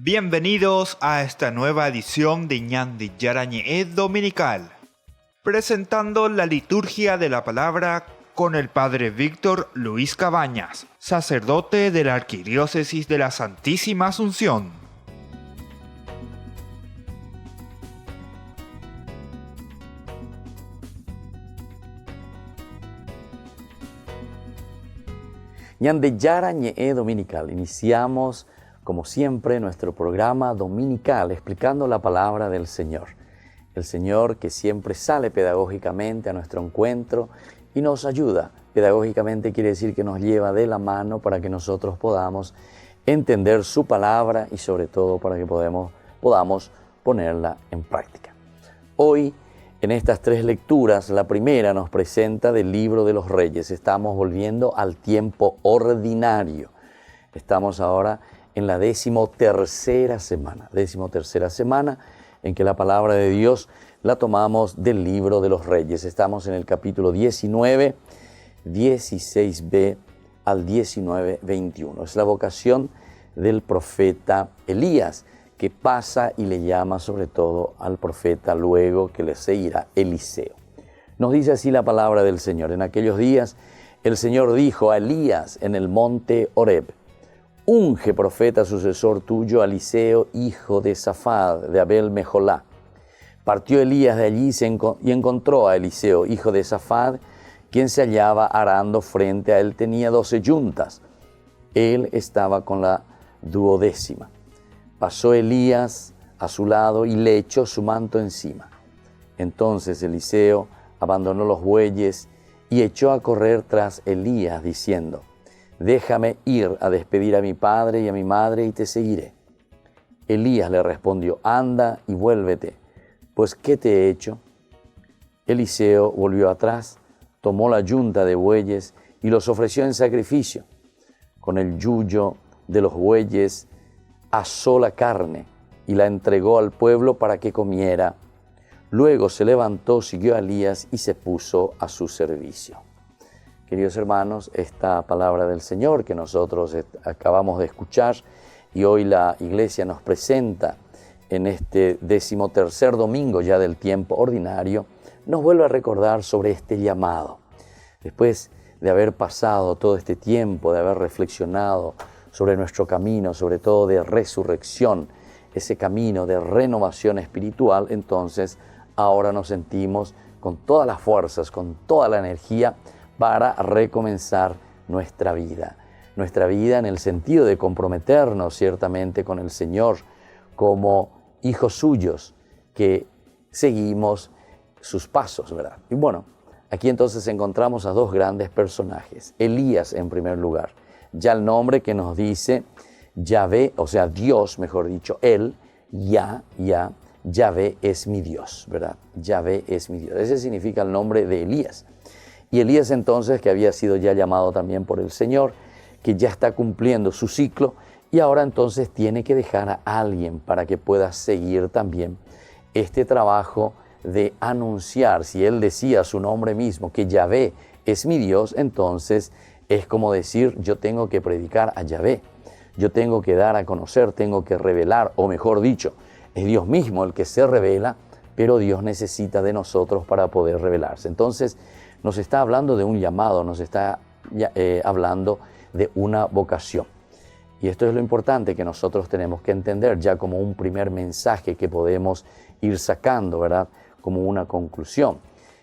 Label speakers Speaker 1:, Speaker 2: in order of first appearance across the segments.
Speaker 1: Bienvenidos a esta nueva edición de Ñandi Yarañe Dominical, presentando la liturgia de la palabra con el Padre Víctor Luis Cabañas, sacerdote de la Arquidiócesis de la Santísima Asunción.
Speaker 2: Ñandi Yarañe Dominical. Iniciamos, como siempre, nuestro programa dominical explicando la palabra del Señor. El Señor que siempre sale pedagógicamente a nuestro encuentro y nos ayuda. Pedagógicamente quiere decir que nos lleva de la mano para que nosotros podamos entender su palabra y sobre todo para que podamos ponerla en práctica. Hoy, en estas tres lecturas, la primera nos presenta del libro de los Reyes. Estamos volviendo al tiempo ordinario. Estamos ahora en la 13ª semana en que la palabra de Dios la tomamos del libro de los Reyes. Estamos en el capítulo 19, 16b al 19, 21. Es la vocación del profeta Elías, que pasa y le llama sobre todo al profeta luego que le seguirá Eliseo. Nos dice así la palabra del Señor. En aquellos días el Señor dijo a Elías en el monte Horeb: unge profeta sucesor tuyo a Eliseo, hijo de Safat, de Abel Mejolá. Partió Elías de allí y encontró a Eliseo, hijo de Safat, quien se hallaba arando frente a él. Tenía 12 yuntas. Él estaba con la 12ª. Pasó Elías a su lado y le echó su manto encima. Entonces Eliseo abandonó los bueyes y echó a correr tras Elías, diciendo: déjame ir a despedir a mi padre y a mi madre y te seguiré. Elías le respondió: anda y vuélvete, pues ¿qué te he hecho? Eliseo volvió atrás, tomó la yunta de bueyes y los ofreció en sacrificio. Con el yuyo de los bueyes asó la carne y la entregó al pueblo para que comiera. Luego se levantó, siguió a Elías y se puso a su servicio. Queridos hermanos, esta palabra del Señor que nosotros acabamos de escuchar y hoy la Iglesia nos presenta en este 13º domingo ya del tiempo ordinario, nos vuelve a recordar sobre este llamado. Después de haber pasado todo este tiempo, de haber reflexionado sobre nuestro camino, sobre todo de resurrección, ese camino de renovación espiritual, entonces ahora nos sentimos con todas las fuerzas, con toda la energía para recomenzar nuestra vida. Nuestra vida en el sentido de comprometernos ciertamente con el Señor como hijos suyos que seguimos sus pasos, ¿verdad? Y bueno, aquí entonces encontramos a dos grandes personajes. Elías en primer lugar. Ya el nombre que nos dice Yahvé, o sea Dios, mejor dicho, Él, Yahvé es mi Dios, ¿verdad? Yahvé es mi Dios. Ese significa el nombre de Elías. Y Elías entonces, que había sido ya llamado también por el Señor, que ya está cumpliendo su ciclo y ahora entonces tiene que dejar a alguien para que pueda seguir también este trabajo de anunciar. Si él decía su nombre mismo, que Yahvé es mi Dios, entonces es como decir: yo tengo que predicar a Yahvé, yo tengo que dar a conocer, tengo que revelar, o mejor dicho, es Dios mismo el que se revela, pero Dios necesita de nosotros para poder revelarse. Entonces nos está hablando de un llamado, nos está hablando de una vocación. Y esto es lo importante que nosotros tenemos que entender ya como un primer mensaje que podemos ir sacando, ¿verdad? Como una conclusión.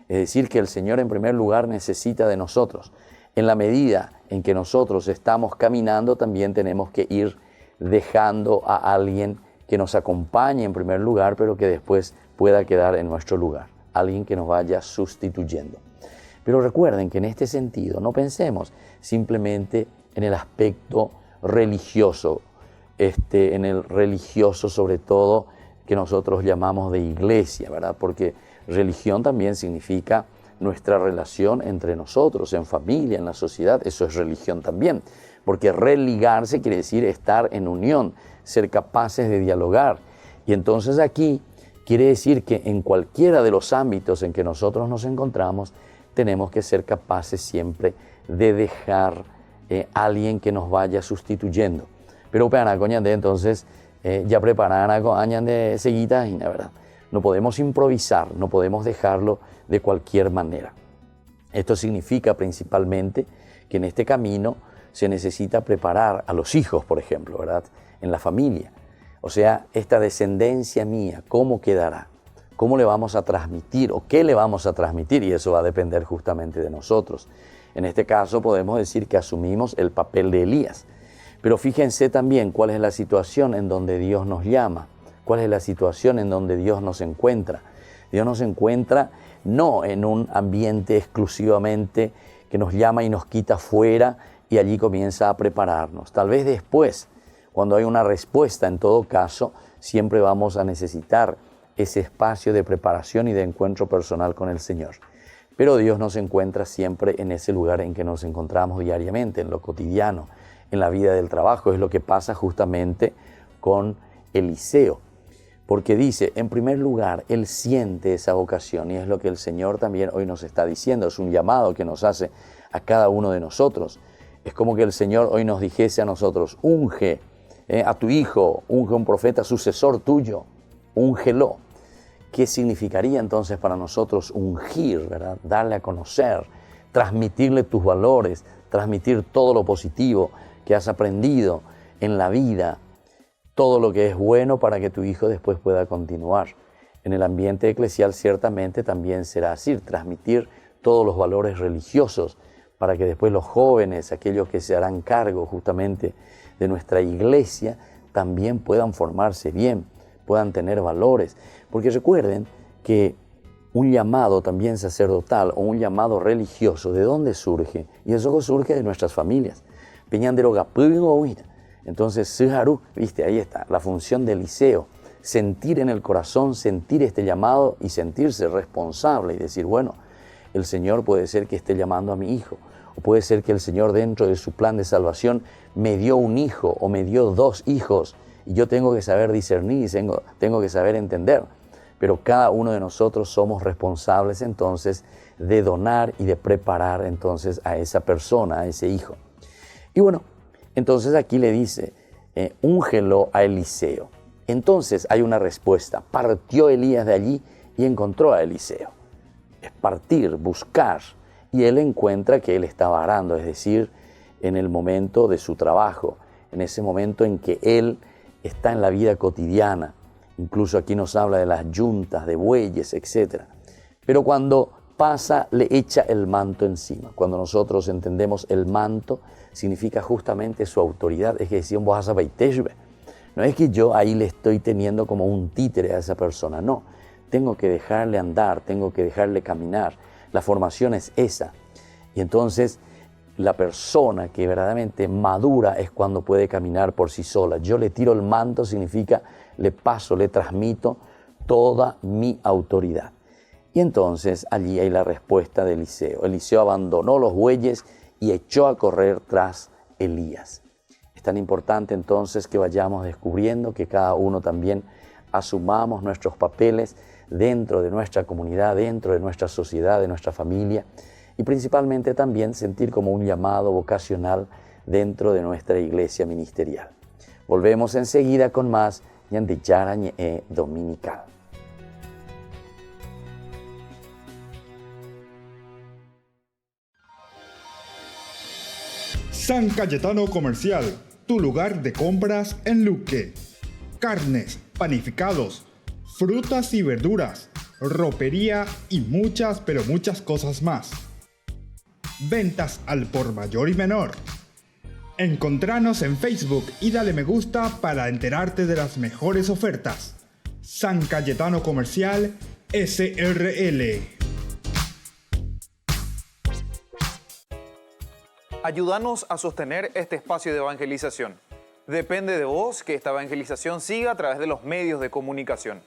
Speaker 2: Es decir, que el Señor en primer lugar necesita de nosotros. En la medida en que nosotros estamos caminando, también tenemos que ir dejando a alguien que nos acompañe en primer lugar, pero que después pueda quedar en nuestro lugar. Alguien que nos vaya sustituyendo. Pero recuerden que en este sentido no pensemos simplemente en el aspecto religioso, en el religioso sobre todo que nosotros llamamos de iglesia, ¿verdad? Porque religión también significa nuestra relación entre nosotros, en familia, en la sociedad. Eso es religión también, porque religarse quiere decir estar en unión, ser capaces de dialogar. Y entonces aquí quiere decir que en cualquiera de los ámbitos en que nosotros nos encontramos, tenemos que ser capaces siempre de dejar alguien que nos vaya sustituyendo. Pero entonces ya preparar con años de seguidas, y la verdad. No podemos improvisar, no podemos dejarlo de cualquier manera. Esto significa principalmente que en este camino se necesita preparar a los hijos, por ejemplo, ¿verdad? En la familia. O sea, esta descendencia mía, ¿cómo quedará? ¿Cómo le vamos a transmitir o qué le vamos a transmitir? Y eso va a depender justamente de nosotros. En este caso podemos decir que asumimos el papel de Elías. Pero fíjense también cuál es la situación en donde Dios nos llama, cuál es la situación en donde Dios nos encuentra. Dios nos encuentra no en un ambiente exclusivamente que nos llama y nos quita fuera y allí comienza a prepararnos. Tal vez después, cuando hay una respuesta, en todo caso, siempre vamos a necesitar ese espacio de preparación y de encuentro personal con el Señor. Pero Dios nos encuentra siempre en ese lugar en que nos encontramos diariamente, en lo cotidiano, en la vida del trabajo. Es lo que pasa justamente con Eliseo. Porque dice, en primer lugar, él siente esa vocación y es lo que el Señor también hoy nos está diciendo. Es un llamado que nos hace a cada uno de nosotros. Es como que el Señor hoy nos dijese a nosotros, unge a tu hijo, unge un profeta sucesor tuyo, úngelo. ¿Qué significaría entonces para nosotros ungir, ¿verdad? Darle a conocer, transmitirle tus valores, transmitir todo lo positivo que has aprendido en la vida, todo lo que es bueno para que tu hijo después pueda continuar. En el ambiente eclesial ciertamente también será así, transmitir todos los valores religiosos para que después los jóvenes, aquellos que se harán cargo justamente de nuestra iglesia, también puedan formarse bien, puedan tener valores. Porque recuerden que un llamado también sacerdotal o un llamado religioso, ¿de dónde surge? Y eso surge de nuestras familias. Entonces, viste, ahí está, la función de Eliseo, sentir en el corazón, sentir este llamado y sentirse responsable y decir, bueno, el Señor puede ser que esté llamando a mi hijo, o puede ser que el Señor dentro de su plan de salvación me dio un hijo o me dio dos hijos y yo tengo que saber discernir y tengo que saber entender. Pero cada uno de nosotros somos responsables entonces de donar y de preparar entonces a esa persona, a ese hijo. Y bueno, entonces aquí le dice, úngelo a Eliseo. Entonces hay una respuesta. Partió Elías de allí y encontró a Eliseo. Es partir, buscar. Y él encuentra que él estaba arando, es decir, en el momento de su trabajo, en ese momento en que él está en la vida cotidiana. Incluso aquí nos habla de las yuntas, de bueyes, etc. Pero cuando pasa, le echa el manto encima. Cuando nosotros entendemos el manto, significa justamente su autoridad. Es que decían, no es que yo ahí le estoy teniendo como un títere a esa persona, no. Tengo que dejarle andar, tengo que dejarle caminar. La formación es esa. Y entonces la persona que verdaderamente madura es cuando puede caminar por sí sola. Yo le tiro el manto, significa le paso, le transmito toda mi autoridad. Y entonces allí hay la respuesta de Eliseo. Eliseo abandonó los bueyes y echó a correr tras Elías. Es tan importante entonces que vayamos descubriendo que cada uno también asumamos nuestros papeles dentro de nuestra comunidad, dentro de nuestra sociedad, de nuestra familia y principalmente también sentir como un llamado vocacional dentro de nuestra iglesia ministerial. Volvemos enseguida con más Ñande Yarañe Dominical.
Speaker 1: San Cayetano Comercial, tu lugar de compras en Luque. Carnes, panificados, frutas y verduras, ropería y muchas, pero muchas cosas más. Ventas al por mayor y menor. Encontranos en Facebook y dale me gusta para enterarte de las mejores ofertas. San Cayetano Comercial SRL.
Speaker 3: Ayúdanos a sostener este espacio de evangelización. Depende de vos que esta evangelización siga a través de los medios de comunicación.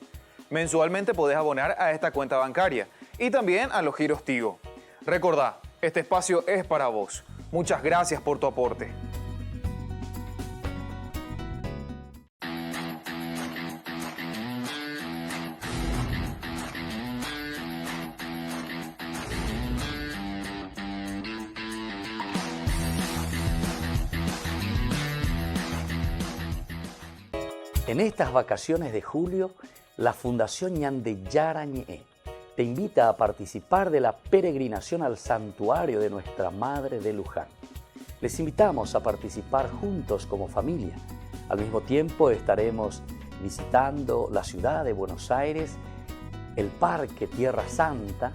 Speaker 3: Mensualmente podés abonar a esta cuenta bancaria y también a los giros Tigo. Recordá, este espacio es para vos. Muchas gracias por tu aporte.
Speaker 2: En estas vacaciones de julio, la Fundación Ñande Yara Ñe'e te invita a participar de la peregrinación al santuario de Nuestra Madre de Luján. Les invitamos a participar juntos como familia. Al mismo tiempo estaremos visitando la ciudad de Buenos Aires, el Parque Tierra Santa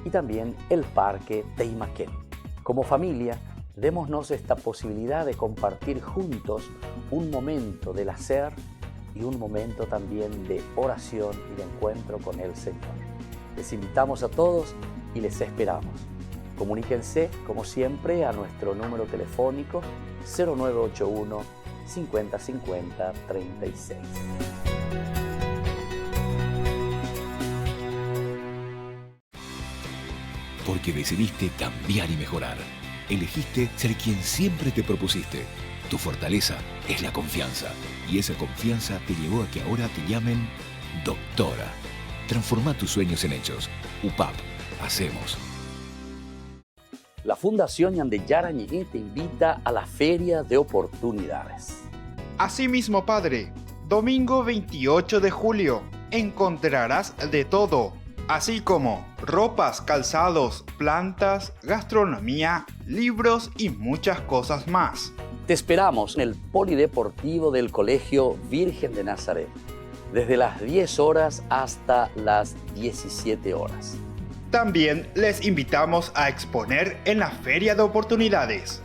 Speaker 2: y también el Parque Teimaquén. Como familia, démonos esta posibilidad de compartir juntos un momento del hacer y un momento también de oración y de encuentro con el Señor. Les invitamos a todos y les esperamos. Comuníquense, como siempre, a nuestro número telefónico 0981 50 50 36.
Speaker 4: Porque decidiste cambiar y mejorar. Elegiste ser quien siempre te propusiste. Tu fortaleza es la confianza. Y esa confianza te llevó a que ahora te llamen doctora. Transforma tus sueños en hechos. UPAP. Hacemos.
Speaker 2: La Fundación Ñande Yara Ñe'e te invita a la Feria de Oportunidades.
Speaker 1: Asimismo, Padre, domingo 28 de julio encontrarás de todo, así como ropas, calzados, plantas, gastronomía, libros y muchas cosas más.
Speaker 2: Te esperamos en el Polideportivo del Colegio Virgen de Nazaret, desde las 10 horas hasta las 17 horas.
Speaker 1: También les invitamos a exponer en la Feria de Oportunidades.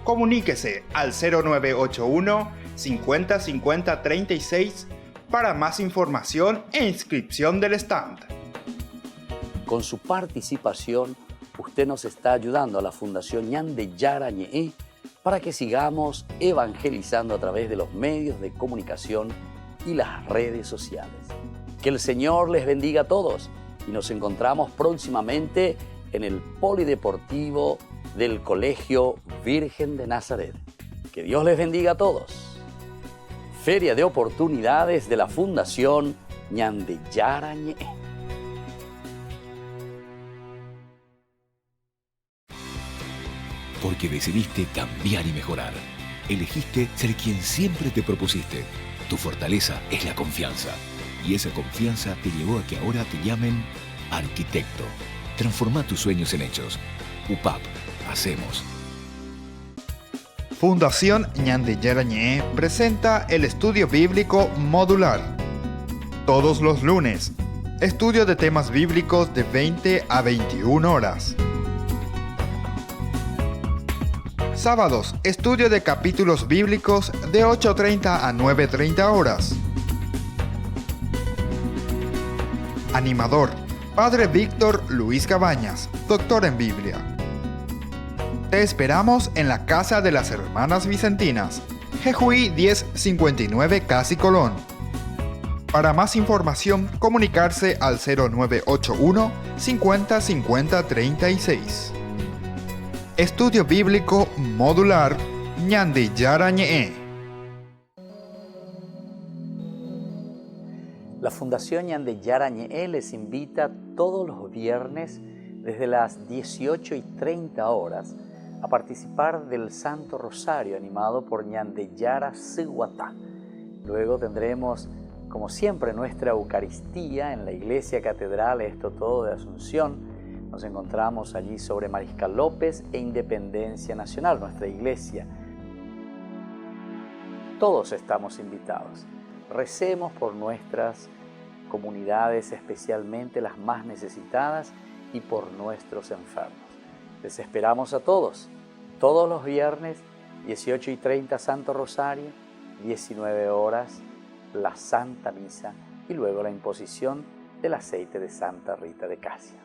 Speaker 1: Comuníquese al 0981 50 50 36 para más información e inscripción del stand.
Speaker 2: Con su participación, usted nos está ayudando a la Fundación Ñande Yara Ñe'e para que sigamos evangelizando a través de los medios de comunicación y las redes sociales. Que el Señor les bendiga a todos y nos encontramos próximamente en el Polideportivo del Colegio Virgen de Nazaret. Que Dios les bendiga a todos. Feria de Oportunidades de la Fundación Ñande Yara Ñe'e.
Speaker 4: Porque decidiste cambiar y mejorar. Elegiste ser quien siempre te propusiste. Tu fortaleza es la confianza. Y esa confianza te llevó a que ahora te llamen arquitecto. Transforma tus sueños en hechos. UPAP. Hacemos.
Speaker 1: Fundación Ñande Yara Ñe'e presenta el estudio bíblico modular. Todos los lunes, estudio de temas bíblicos de 20 a 21 horas. Sábados, estudio de capítulos bíblicos de 8:30 a 9:30 horas. Animador, Padre Víctor Luis Cabañas, doctor en Biblia. Te esperamos en la Casa de las Hermanas Vicentinas, Jejuí 1059 Casi Colón. Para más información, comunicarse al 0981 50 50 36. Estudio Bíblico Modular Ñande Yara Ñe'e.
Speaker 2: La Fundación Ñande Yara Ñe'e les invita todos los viernes desde las 18:30 horas a participar del Santo Rosario animado por Ñande Yara Siguatá. Luego tendremos, como siempre, nuestra Eucaristía en la Iglesia Catedral Esto Todo de Asunción. Nos encontramos allí sobre Mariscal López e Independencia Nacional, nuestra iglesia. Todos estamos invitados. Recemos por nuestras comunidades, especialmente las más necesitadas, y por nuestros enfermos. Les esperamos a todos los viernes, 18:30 Santo Rosario, 19 horas la Santa Misa y luego la imposición del aceite de Santa Rita de Casia.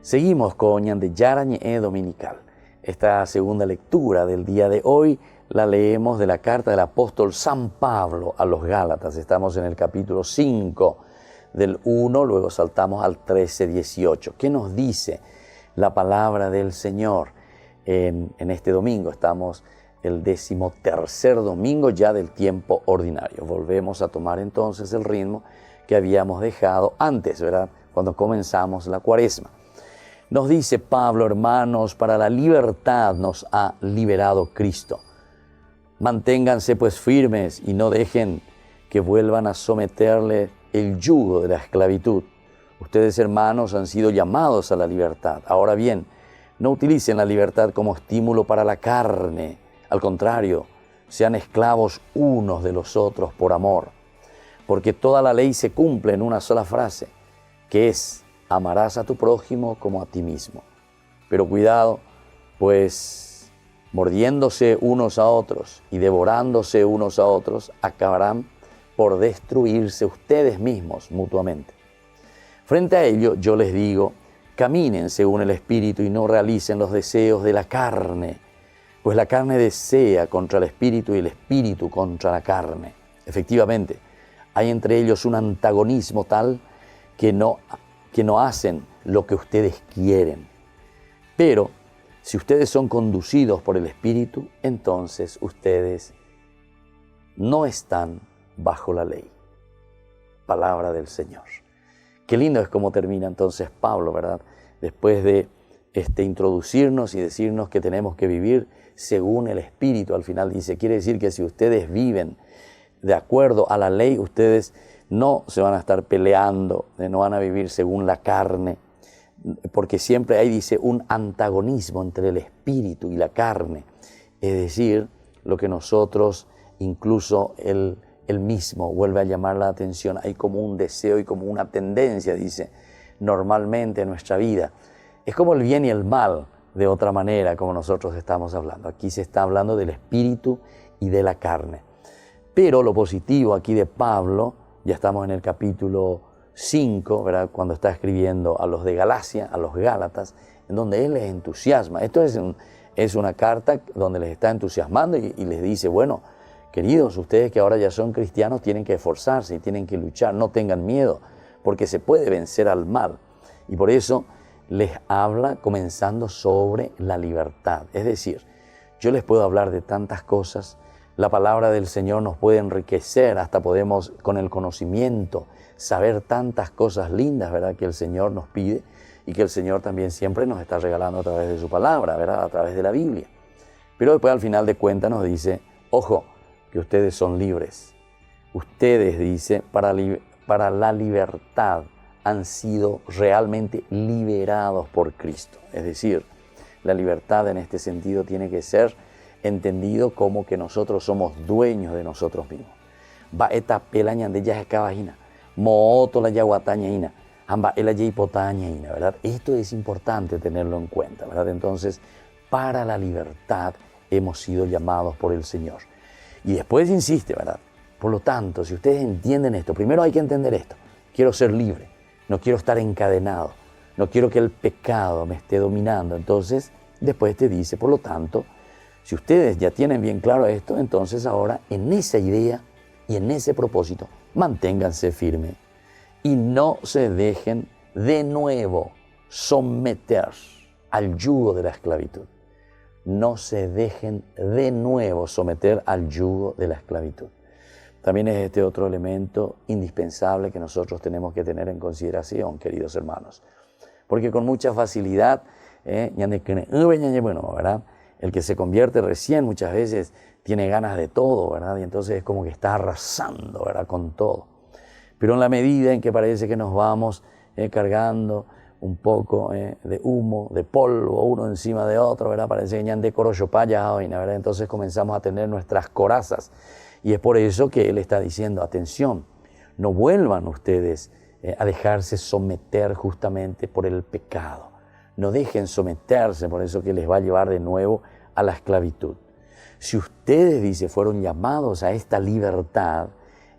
Speaker 2: Seguimos con Ñande Yara Ñe'e Dominical. Esta segunda lectura del día de hoy la leemos de la carta del apóstol San Pablo a los Gálatas. Estamos en el capítulo 5 del 1, luego saltamos al 13-18. ¿Qué nos dice la palabra del Señor en este domingo? Estamos el 13º domingo ya del tiempo ordinario. Volvemos a tomar entonces el ritmo que habíamos dejado antes, ¿verdad? Cuando comenzamos la Cuaresma. Nos dice Pablo, hermanos, para la libertad nos ha liberado Cristo. Manténganse pues firmes y no dejen que vuelvan a someterle el yugo de la esclavitud. Ustedes, hermanos, han sido llamados a la libertad. Ahora bien, no utilicen la libertad como estímulo para la carne. Al contrario, sean esclavos unos de los otros por amor. Porque toda la ley se cumple en una sola frase, que es: amarás a tu prójimo como a ti mismo. Pero cuidado, pues mordiéndose unos a otros y devorándose unos a otros, acabarán por destruirse ustedes mismos mutuamente. Frente a ello, yo les digo, caminen según el Espíritu y no realicen los deseos de la carne, pues la carne desea contra el Espíritu y el Espíritu contra la carne. Efectivamente, hay entre ellos un antagonismo tal que no hacen lo que ustedes quieren. Pero si ustedes son conducidos por el Espíritu, entonces ustedes no están bajo la ley. Palabra del Señor. Qué lindo es cómo termina entonces Pablo, ¿verdad? Después de introducirnos y decirnos que tenemos que vivir según el Espíritu. Al final dice, quiere decir que si ustedes viven de acuerdo a la ley, ustedes no se van a estar peleando, no van a vivir según la carne, porque siempre hay, dice, un antagonismo entre el espíritu y la carne. Es decir, lo que nosotros, incluso él mismo vuelve a llamar la atención, hay como un deseo y como una tendencia, dice, normalmente en nuestra vida. Es como el bien y el mal, de otra manera, como nosotros estamos hablando. Aquí se está hablando del espíritu y de la carne. Pero lo positivo aquí de Pablo, ya estamos en el capítulo 5, ¿verdad? Cuando está escribiendo a los de Galacia, a los Gálatas, en donde él les entusiasma. Esto es una carta donde les está entusiasmando y les dice, bueno, queridos, ustedes que ahora ya son cristianos tienen que esforzarse y tienen que luchar, no tengan miedo, porque se puede vencer al mal. Y por eso les habla comenzando sobre la libertad. Es decir, yo les puedo hablar de tantas cosas. La palabra del Señor nos puede enriquecer, hasta podemos con el conocimiento saber tantas cosas lindas, ¿verdad?, que el Señor nos pide y que el Señor también siempre nos está regalando a través de su palabra, ¿verdad?, a través de la Biblia. Pero después al final de cuentas nos dice, ojo, que ustedes son libres. Ustedes, dice, para la libertad han sido realmente liberados por Cristo. Es decir, la libertad en este sentido tiene que ser entendido como que nosotros somos dueños de nosotros mismos. Va esta pelaña de ya cabajina, mooto la yaguatañaina, amba el hipotañaina, ¿verdad? Esto es importante tenerlo en cuenta, ¿verdad? Entonces, para la libertad hemos sido llamados por el Señor. Y después insiste, ¿verdad? Por lo tanto, si ustedes entienden esto, primero hay que entender esto. Quiero ser libre, no quiero estar encadenado, no quiero que el pecado me esté dominando. Entonces, después te dice, por lo tanto, si ustedes ya tienen bien claro esto, entonces ahora en esa idea y en ese propósito, manténganse firmes y no se dejen de nuevo someter al yugo de la esclavitud. No se dejen de nuevo someter al yugo de la esclavitud. También es este otro elemento indispensable que nosotros tenemos que tener en consideración, queridos hermanos. Porque con mucha facilidad, ¿verdad?, el que se convierte recién muchas veces tiene ganas de todo, ¿verdad? Y entonces es como que está arrasando, ¿verdad?, con todo. Pero en la medida en que parece que nos vamos cargando un poco de humo, de polvo, uno encima de otro, ¿verdad? Parece que ya de corochopaya, ¿verdad? Entonces comenzamos a tener nuestras corazas. Y es por eso que él está diciendo, atención, no vuelvan ustedes a dejarse someter justamente por el pecado. No dejen someterse, por eso que les va a llevar de nuevo a la esclavitud. Si ustedes, dice, fueron llamados a esta libertad,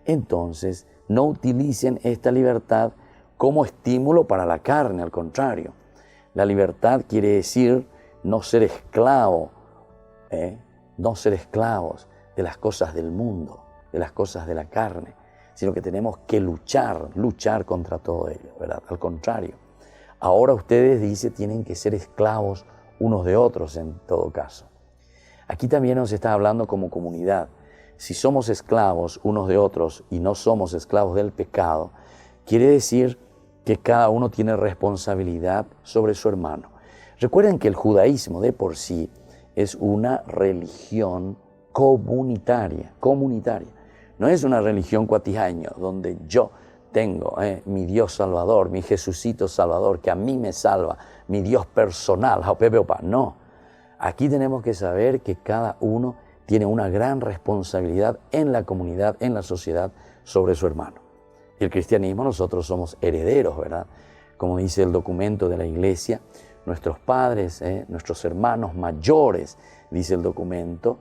Speaker 2: entonces no utilicen esta libertad como estímulo para la carne, al contrario. La libertad quiere decir no ser esclavo, no ser esclavos de las cosas del mundo, de las cosas de la carne, sino que tenemos que luchar contra todo ello, ¿verdad? Al contrario. Ahora ustedes, dice, tienen que ser esclavos unos de otros en todo caso. Aquí también nos está hablando como comunidad. Si somos esclavos unos de otros y no somos esclavos del pecado, Quiere decir que cada uno tiene responsabilidad sobre su hermano. Recuerden que el judaísmo de por sí es una religión comunitaria. No es una religión cuatijaña donde yo tengo mi Dios Salvador, mi Jesucito Salvador, que a mí me salva, mi Dios personal, no. Aquí tenemos que saber que cada uno tiene una gran responsabilidad en la comunidad, en la sociedad, sobre su hermano. Y el cristianismo, nosotros somos herederos, ¿verdad? Como dice el documento de la iglesia, nuestros padres, nuestros hermanos mayores, dice el documento,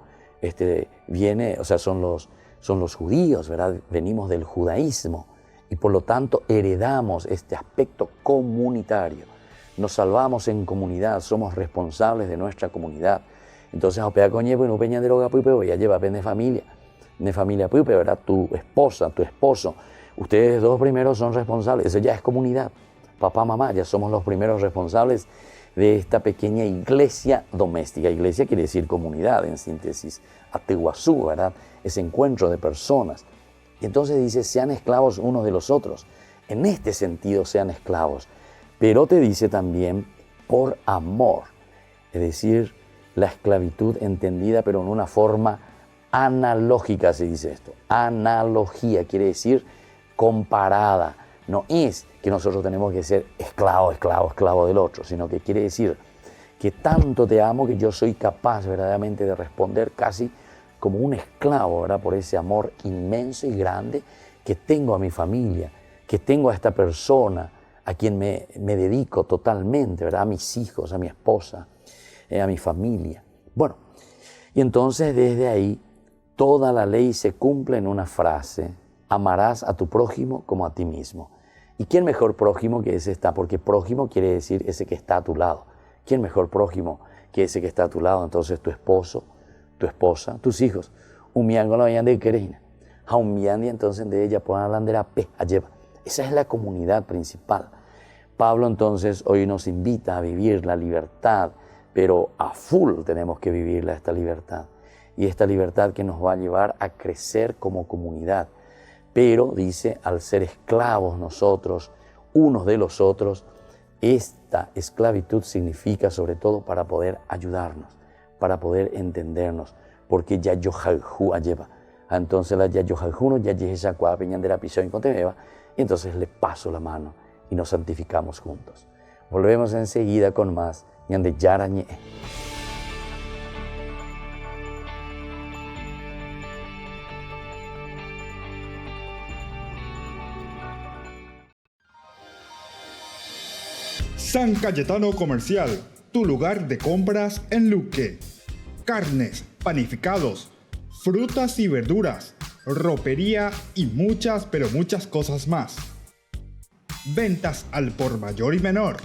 Speaker 2: son los judíos, ¿verdad? Venimos del judaísmo y por lo tanto heredamos este aspecto comunitario. Nos salvamos en comunidad, somos responsables de nuestra comunidad. Entonces, ya lleva de familia, ¿verdad? Tu esposa, tu esposo, ustedes dos primeros son responsables, eso ya es comunidad. Papá, mamá, ya somos los primeros responsables de esta pequeña iglesia doméstica. Iglesia quiere decir comunidad, en síntesis, ateguazú, ¿verdad? Ese encuentro de personas. Y entonces dice, sean esclavos unos de los otros. En este sentido, sean esclavos. Pero te dice también, por amor. Es decir, la esclavitud entendida, pero en una forma analógica se dice esto. Analogía quiere decir comparada. No es que nosotros tenemos que ser esclavo del otro, sino que quiere decir que tanto te amo que yo soy capaz verdaderamente de responder casi como un esclavo, ¿verdad? Por ese amor inmenso y grande que tengo a mi familia, que tengo a esta persona a quien me dedico totalmente, ¿verdad? A mis hijos, a mi esposa, a mi familia. Bueno, y entonces desde ahí toda la ley se cumple en una frase: amarás a tu prójimo como a ti mismo. ¿Y quién mejor prójimo que ese está? Porque prójimo quiere decir ese que está a tu lado. ¿Quién mejor prójimo que ese que está a tu lado? Entonces tu esposo, tu esposa, tus hijos. Umiango la vayan de querejina. Haumiandi entonces de ella ponen la bandera P a lleva. Esa es la comunidad principal. Pablo entonces hoy nos invita a vivir la libertad, pero a full tenemos que vivirla esta libertad. Y esta libertad que nos va a llevar a crecer como comunidad. Pero, dice, al ser esclavos nosotros, unos de los otros, esta esclavitud significa sobre todo para poder ayudarnos, para poder entendernos, porque ya yo jaljú lleva. Entonces la ya yo jaljú ya esa cuadra peñandera pisó y contemeva, y entonces le paso la mano y nos santificamos juntos. Volvemos enseguida con más ñande yarañe.
Speaker 1: San Cayetano Comercial, tu lugar de compras en Luque. Carnes, panificados, frutas y verduras, ropería y muchas, pero muchas cosas más. Ventas al por mayor y menor.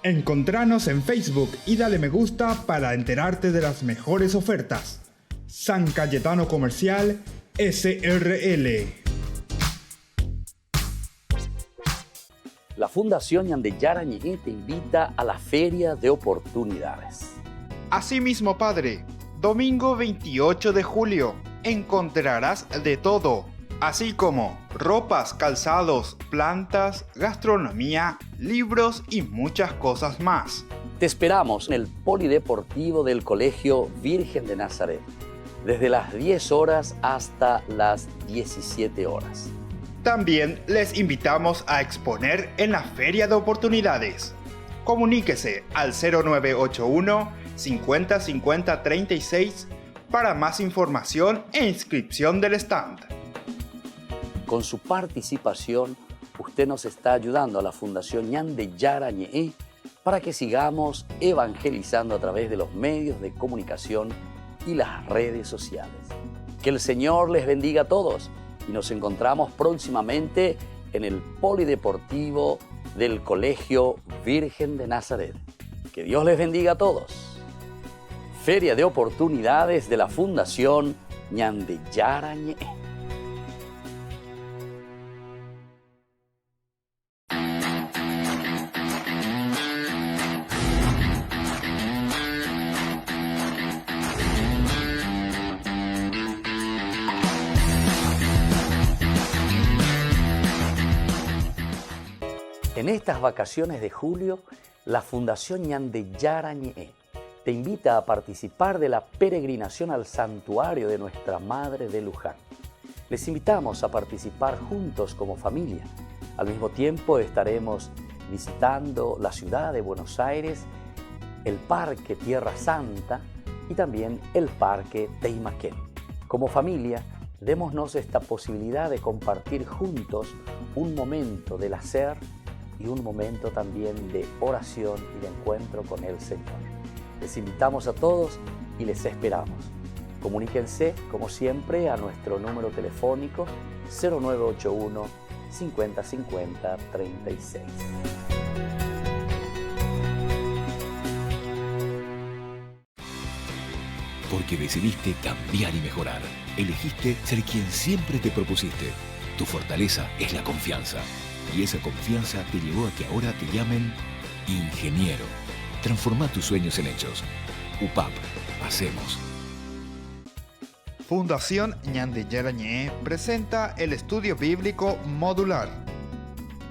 Speaker 1: Encontranos en Facebook y dale me gusta para enterarte de las mejores ofertas. San Cayetano Comercial, SRL.
Speaker 2: La Fundación Ñande Yarañe te invita a la Feria de Oportunidades.
Speaker 1: Asimismo, Padre, domingo 28 de julio, encontrarás de todo, así como ropas, calzados, plantas, gastronomía, libros y muchas cosas más.
Speaker 2: Te esperamos en el Polideportivo del Colegio Virgen de Nazaret, desde las 10 horas hasta las 17 horas.
Speaker 1: También les invitamos a exponer en la Feria de Oportunidades. Comuníquese al 0981 50 50 36 para más información e inscripción del stand.
Speaker 2: Con su participación, usted nos está ayudando a la Fundación Ñande Yarañe para que sigamos evangelizando a través de los medios de comunicación y las redes sociales. Que el Señor les bendiga a todos. Y nos encontramos próximamente en el Polideportivo del Colegio Virgen de Nazaret. Que Dios les bendiga a todos. Feria de Oportunidades de la Fundación Ñande Yarañe. En estas vacaciones de julio, la Fundación Ñande Yara Ñe'e te invita a participar de la peregrinación al santuario de Nuestra Madre de Luján. Les invitamos a participar juntos como familia. Al mismo tiempo estaremos visitando la ciudad de Buenos Aires, el Parque Tierra Santa y también el Parque Teimaquén. Como familia, démonos esta posibilidad de compartir juntos un momento del hacer y un momento también de oración y de encuentro con el Señor. Les invitamos a todos y les esperamos. Comuníquense, como siempre, a nuestro número telefónico 0981 50 50 36.
Speaker 4: Porque decidiste cambiar y mejorar. Elegiste ser quien siempre te propusiste. Tu fortaleza es la confianza. Y esa confianza te llevó a que ahora te llamen ingeniero. Transforma tus sueños en hechos. UPAP. Hacemos.
Speaker 1: Fundación Ñande Yara Ñe'e presenta el estudio bíblico modular.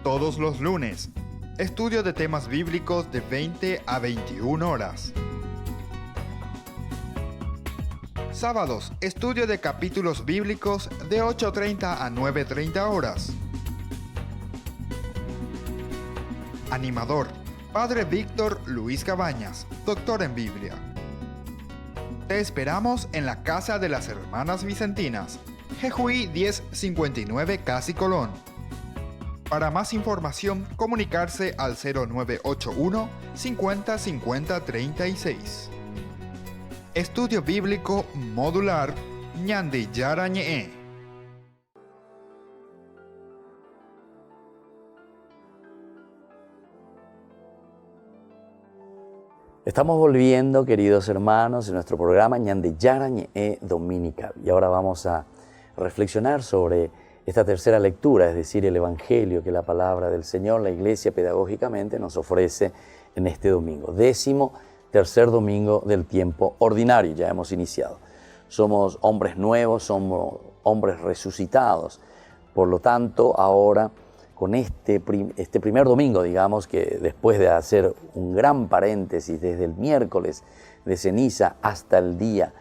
Speaker 1: Todos los lunes, estudio de temas bíblicos de 20 a 21 horas. Sábados, estudio de capítulos bíblicos de 8:30 a 9:30 horas. Animador, Padre Víctor Luis Cabañas, doctor en Biblia. Te esperamos en la Casa de las Hermanas Vicentinas, Jejuí 1059 Casi Colón. Para más información, comunicarse al 0981 50 50 36. Estudio Bíblico Modular Ñande Yara Ñe'e.
Speaker 2: Estamos volviendo, queridos hermanos, en nuestro programa Ñande Yara Ñe'e Dominical. Y ahora vamos a reflexionar sobre esta tercera lectura, es decir, el Evangelio que la palabra del Señor, la Iglesia pedagógicamente nos ofrece en este domingo. 13º domingo del tiempo ordinario, ya hemos iniciado. Somos hombres nuevos, somos hombres resucitados. Por lo tanto, ahora con este primer domingo, digamos que después de hacer un gran paréntesis desde el miércoles de ceniza hasta el día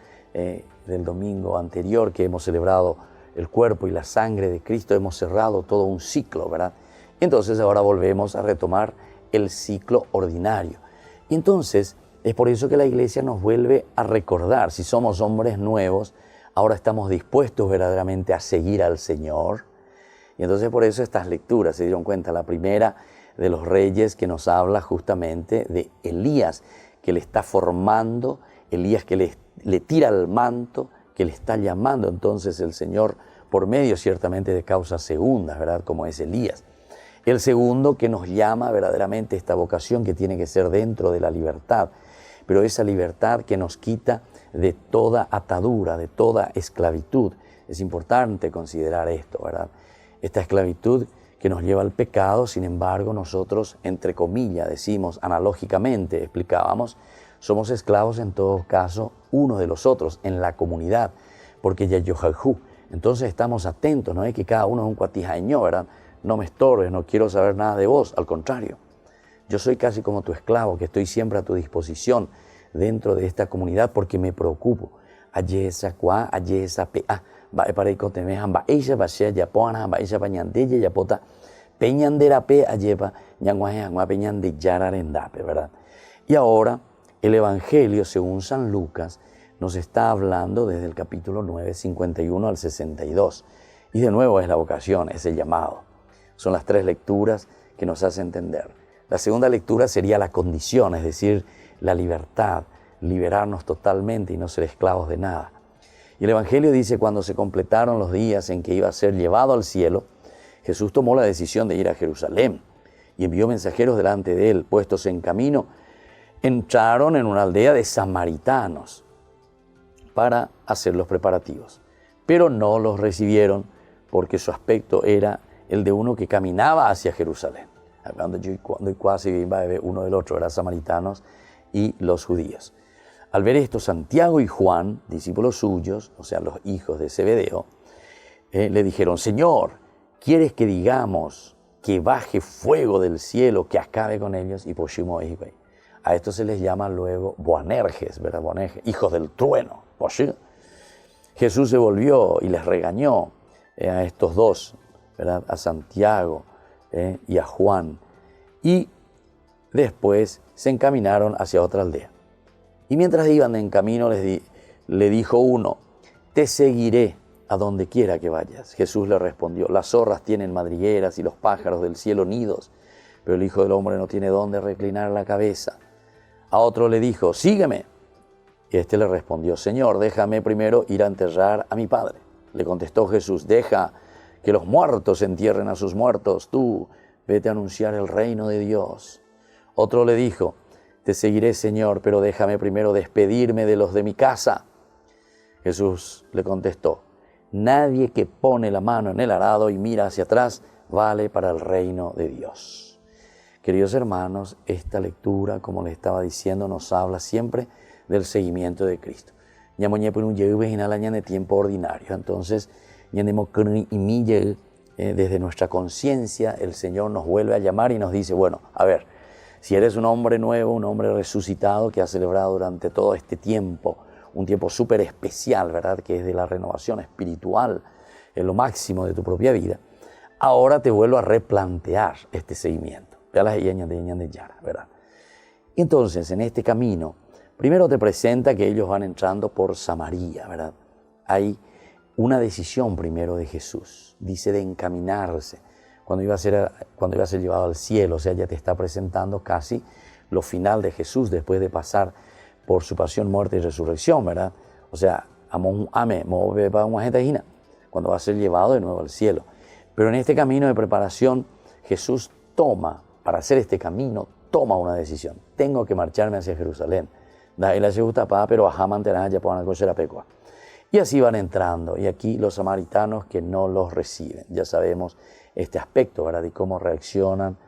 Speaker 2: del domingo anterior que hemos celebrado el cuerpo y la sangre de Cristo, hemos cerrado todo un ciclo, ¿verdad? Entonces ahora volvemos a retomar el ciclo ordinario. Y entonces es por eso que la Iglesia nos vuelve a recordar, si somos hombres nuevos, ahora estamos dispuestos verdaderamente a seguir al Señor. Y entonces por eso estas lecturas, se dieron cuenta, la primera de los reyes que nos habla justamente de Elías, que le está formando, Elías que le tira el manto, que le está llamando entonces el Señor por medio ciertamente de causas segundas, ¿verdad? Como es Elías. El segundo que nos llama verdaderamente esta vocación que tiene que ser dentro de la libertad, pero esa libertad que nos quita de toda atadura, de toda esclavitud. Es importante considerar esto, ¿verdad? Esta esclavitud que nos lleva al pecado, sin embargo, nosotros, entre comillas, decimos analógicamente, explicábamos, somos esclavos en todo caso uno de los otros, en la comunidad, porque ya yojaljú. Entonces estamos atentos, no es que cada uno es un cuatijaño, ¿verdad? No me estorbes, no quiero saber nada de vos, al contrario. Yo soy casi como tu esclavo, que estoy siempre a tu disposición dentro de esta comunidad porque me preocupo. Allí esa cuá, allí esa pea. Va para ir con temejan, va ella va ser ya pona, va ella pañandella ya pota, peñandera pe allepa, ñanguaje angua peñande yararendape, ¿verdad? Y ahora el Evangelio, según San Lucas, nos está hablando desde el capítulo 9, 51 al 62. Y de nuevo es la vocación, es el llamado. Son las tres lecturas que nos hacen entender. La segunda lectura sería la condición, es decir, la libertad, liberarnos totalmente y no ser esclavos de nada. Y el Evangelio dice, cuando se completaron los días en que iba a ser llevado al cielo, Jesús tomó la decisión de ir a Jerusalén y envió mensajeros delante de él. Puestos en camino, entraron en una aldea de samaritanos para hacer los preparativos. Pero no los recibieron porque su aspecto era el de uno que caminaba hacia Jerusalén. Cuando casi iba uno del otro, eran samaritanos y los judíos. Al ver esto, Santiago y Juan, discípulos suyos, o sea, los hijos de Zebedeo, le dijeron, Señor, ¿quieres que digamos que baje fuego del cielo, que acabe con ellos y poshimo ehibei. A esto se les llama luego Boanerges, ¿verdad? Boanerges, hijos del trueno. Jesús se volvió y les regañó a estos dos, ¿verdad? A Santiago y a Juan. Y después se encaminaron hacia otra aldea. Y mientras iban en camino le dijo uno, te seguiré a donde quiera que vayas. Jesús le respondió, las zorras tienen madrigueras y los pájaros del cielo nidos, pero el Hijo del Hombre no tiene dónde reclinar la cabeza. A otro le dijo, sígueme. Y este le respondió, Señor, déjame primero ir a enterrar a mi padre. Le contestó Jesús, deja que los muertos entierren a sus muertos. Tú vete a anunciar el reino de Dios. Otro le dijo, te seguiré, Señor, pero déjame primero despedirme de los de mi casa. Jesús le contestó, nadie que pone la mano en el arado y mira hacia atrás vale para el reino de Dios. Queridos hermanos, esta lectura, como les estaba diciendo, nos habla siempre del seguimiento de Cristo. De tiempo ordinario. Entonces, desde nuestra conciencia, el Señor nos vuelve a llamar y nos dice, bueno, a ver, si eres un hombre nuevo, un hombre resucitado que ha celebrado durante todo este tiempo, un tiempo súper especial, ¿verdad? Que es de la renovación espiritual, en lo máximo de tu propia vida, ahora te vuelvo a replantear este seguimiento. ¿Verdad? Entonces, en este camino, primero te presenta que ellos van entrando por Samaria, ¿verdad? Hay una decisión primero de Jesús, dice de encaminarse, cuando iba a ser llevado al cielo, o sea, ya te está presentando casi lo final de Jesús después de pasar por su pasión, muerte y resurrección, ¿verdad? O sea, cuando va a ser llevado de nuevo al cielo. Pero en este camino de preparación, Jesús toma, para hacer este camino, toma una decisión. Tengo que marcharme hacia Jerusalén. Y así van entrando. Y aquí los samaritanos que no los reciben. Ya sabemos este aspecto, ¿verdad? Y cómo reaccionan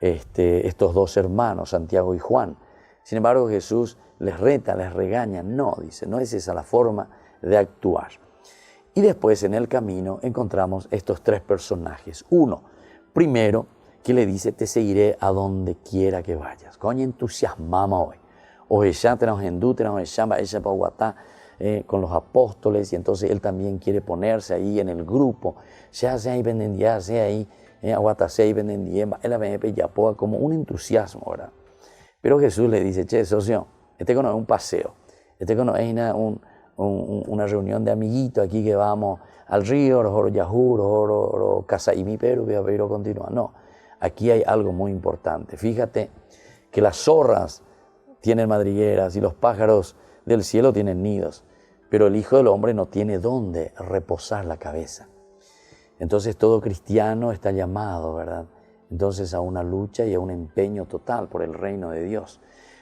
Speaker 2: estos dos hermanos, Santiago y Juan. Sin embargo, Jesús les reta, les regaña. No, dice, no es esa la forma de actuar. Y después en el camino encontramos estos tres personajes. Uno, primero, que le dice, te seguiré a donde quiera que vayas. Coño, entusiasmama hoy. O ella te nos endute, ella con los apóstoles, y entonces él también quiere ponerse ahí en el grupo. Ya sea ahí, vendendía, sea ahí, aguatasei, vendendía, como un entusiasmo, ¿verdad? Pero Jesús le dice, che, socio, este no es un paseo, este no es una reunión de amiguitos aquí que vamos al río, oro yahur, oro casaimi, pero continúa. No, aquí hay algo muy importante. Fíjate que las zorras tienen madrigueras y los pájaros del cielo tienen nidos, pero el Hijo del Hombre no tiene dónde reposar la cabeza. Entonces todo cristiano está llamado, ¿verdad? Entonces a una lucha y a un empeño total por el reino de Dios.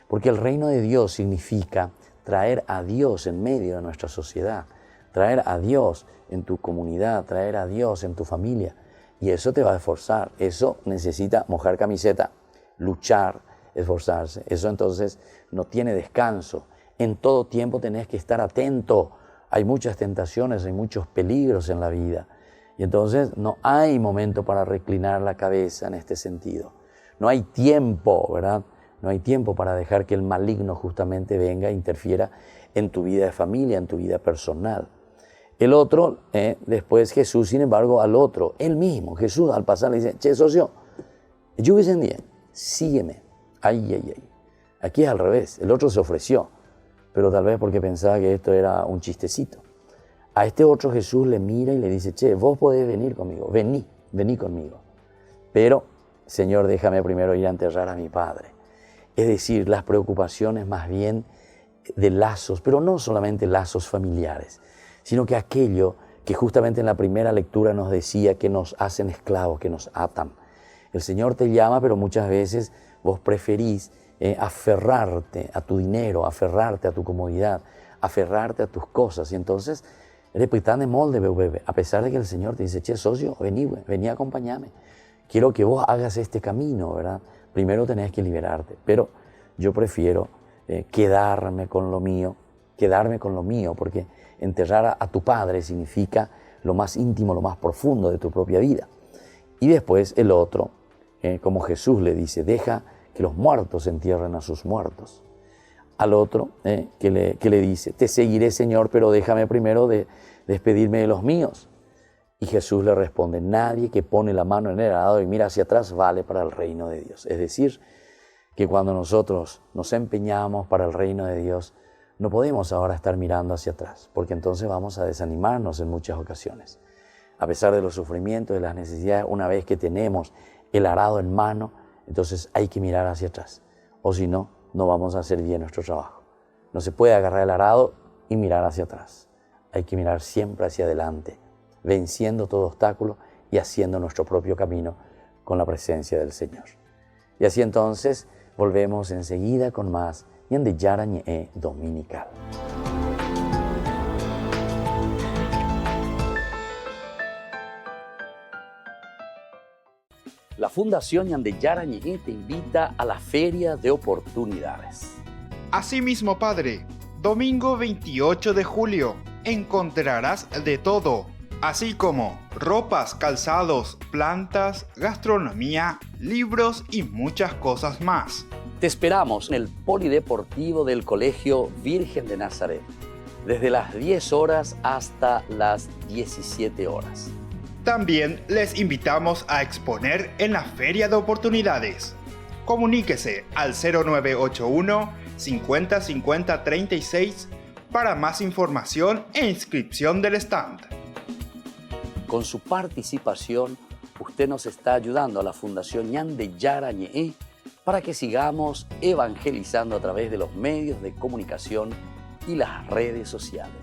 Speaker 2: Porque el reino de Dios significa traer a Dios en medio de nuestra sociedad, traer a Dios en tu comunidad, traer a Dios en tu familia. Y eso te va a esforzar, eso necesita mojar camiseta, luchar, esforzarse. Eso entonces no tiene descanso. En todo tiempo tenés que estar atento. Hay muchas tentaciones, hay muchos peligros en la vida. Y entonces no hay momento para reclinar la cabeza en este sentido. No hay tiempo, ¿verdad? No hay tiempo para dejar que el maligno justamente venga e interfiera en tu vida de familia, en tu vida personal. El otro, después Jesús, sin embargo, al otro, él mismo, Jesús al pasar le dice, che, socio, yo sígueme. Ay. Aquí es al revés, el otro se ofreció, pero tal vez porque pensaba que esto era un chistecito. A este otro Jesús le mira y le dice, che, vos podés venir conmigo, vení conmigo. Pero, Señor, déjame primero ir a enterrar a mi padre. Es decir, las preocupaciones más bien de lazos, pero no solamente lazos familiares, sino que aquello que justamente en la primera lectura nos decía que nos hacen esclavos, que nos atan. El Señor te llama, pero muchas veces vos preferís aferrarte a tu dinero, aferrarte a tu comodidad, aferrarte a tus cosas. Y entonces, de molde, bebé, a pesar de que el Señor te dice, che, socio, vení, acompáñame. Quiero que vos hagas este camino, ¿verdad? Primero tenés que liberarte, pero yo prefiero quedarme con lo mío, porque enterrar a tu padre significa lo más íntimo, lo más profundo de tu propia vida. Y después el otro, como Jesús le dice, deja que los muertos entierren a sus muertos. Al otro que le dice, te seguiré, Señor, pero déjame primero despedirme de los míos. Y Jesús le responde, nadie que pone la mano en el arado y mira hacia atrás vale para el reino de Dios. Es decir, que cuando nosotros nos empeñamos para el reino de Dios, no podemos ahora estar mirando hacia atrás, porque entonces vamos a desanimarnos en muchas ocasiones. A pesar de los sufrimientos, de las necesidades, una vez que tenemos el arado en mano, entonces hay que mirar hacia atrás, o si no, no vamos a hacer bien nuestro trabajo. No se puede agarrar el arado y mirar hacia atrás. Hay que mirar siempre hacia adelante, venciendo todo obstáculo y haciendo nuestro propio camino con la presencia del Señor. Y así entonces volvemos enseguida con más Ñande Yara Ñe'e Dominical. La Fundación Ñande Yara Ñe'e te invita a la Feria de Oportunidades.
Speaker 1: Asimismo, Padre, domingo 28 de julio encontrarás de todo, así como ropas, calzados, plantas, gastronomía, libros y muchas cosas más.
Speaker 2: Te esperamos en el Polideportivo del Colegio Virgen de Nazaret, desde las 10 horas hasta las 17 horas.
Speaker 1: También les invitamos a exponer en la Feria de Oportunidades. Comuníquese al 0981 50 50 36 para más información e inscripción del stand.
Speaker 2: Con su participación, usted nos está ayudando a la Fundación Ñande Yara Ñe'e para que sigamos evangelizando a través de los medios de comunicación y las redes sociales.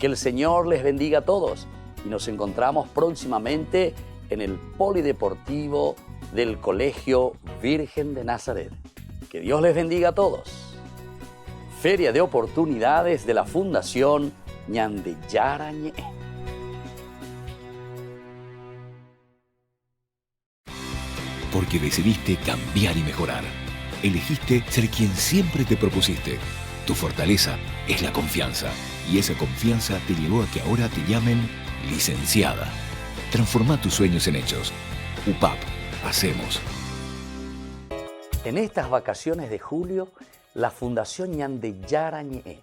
Speaker 2: Que el Señor les bendiga a todos y nos encontramos próximamente en el Polideportivo del Colegio Virgen de Nazaret. Que Dios les bendiga a todos. Feria de Oportunidades de la Fundación Ñande Yara Ñe'e.
Speaker 4: Porque decidiste cambiar y mejorar. Elegiste ser quien siempre te propusiste. Tu fortaleza es la confianza. Y esa confianza te llevó a que ahora te llamen licenciada. Transforma tus sueños en hechos. UPAP. Hacemos.
Speaker 2: En estas vacaciones de julio, la Fundación Ñande Yara Ñe'e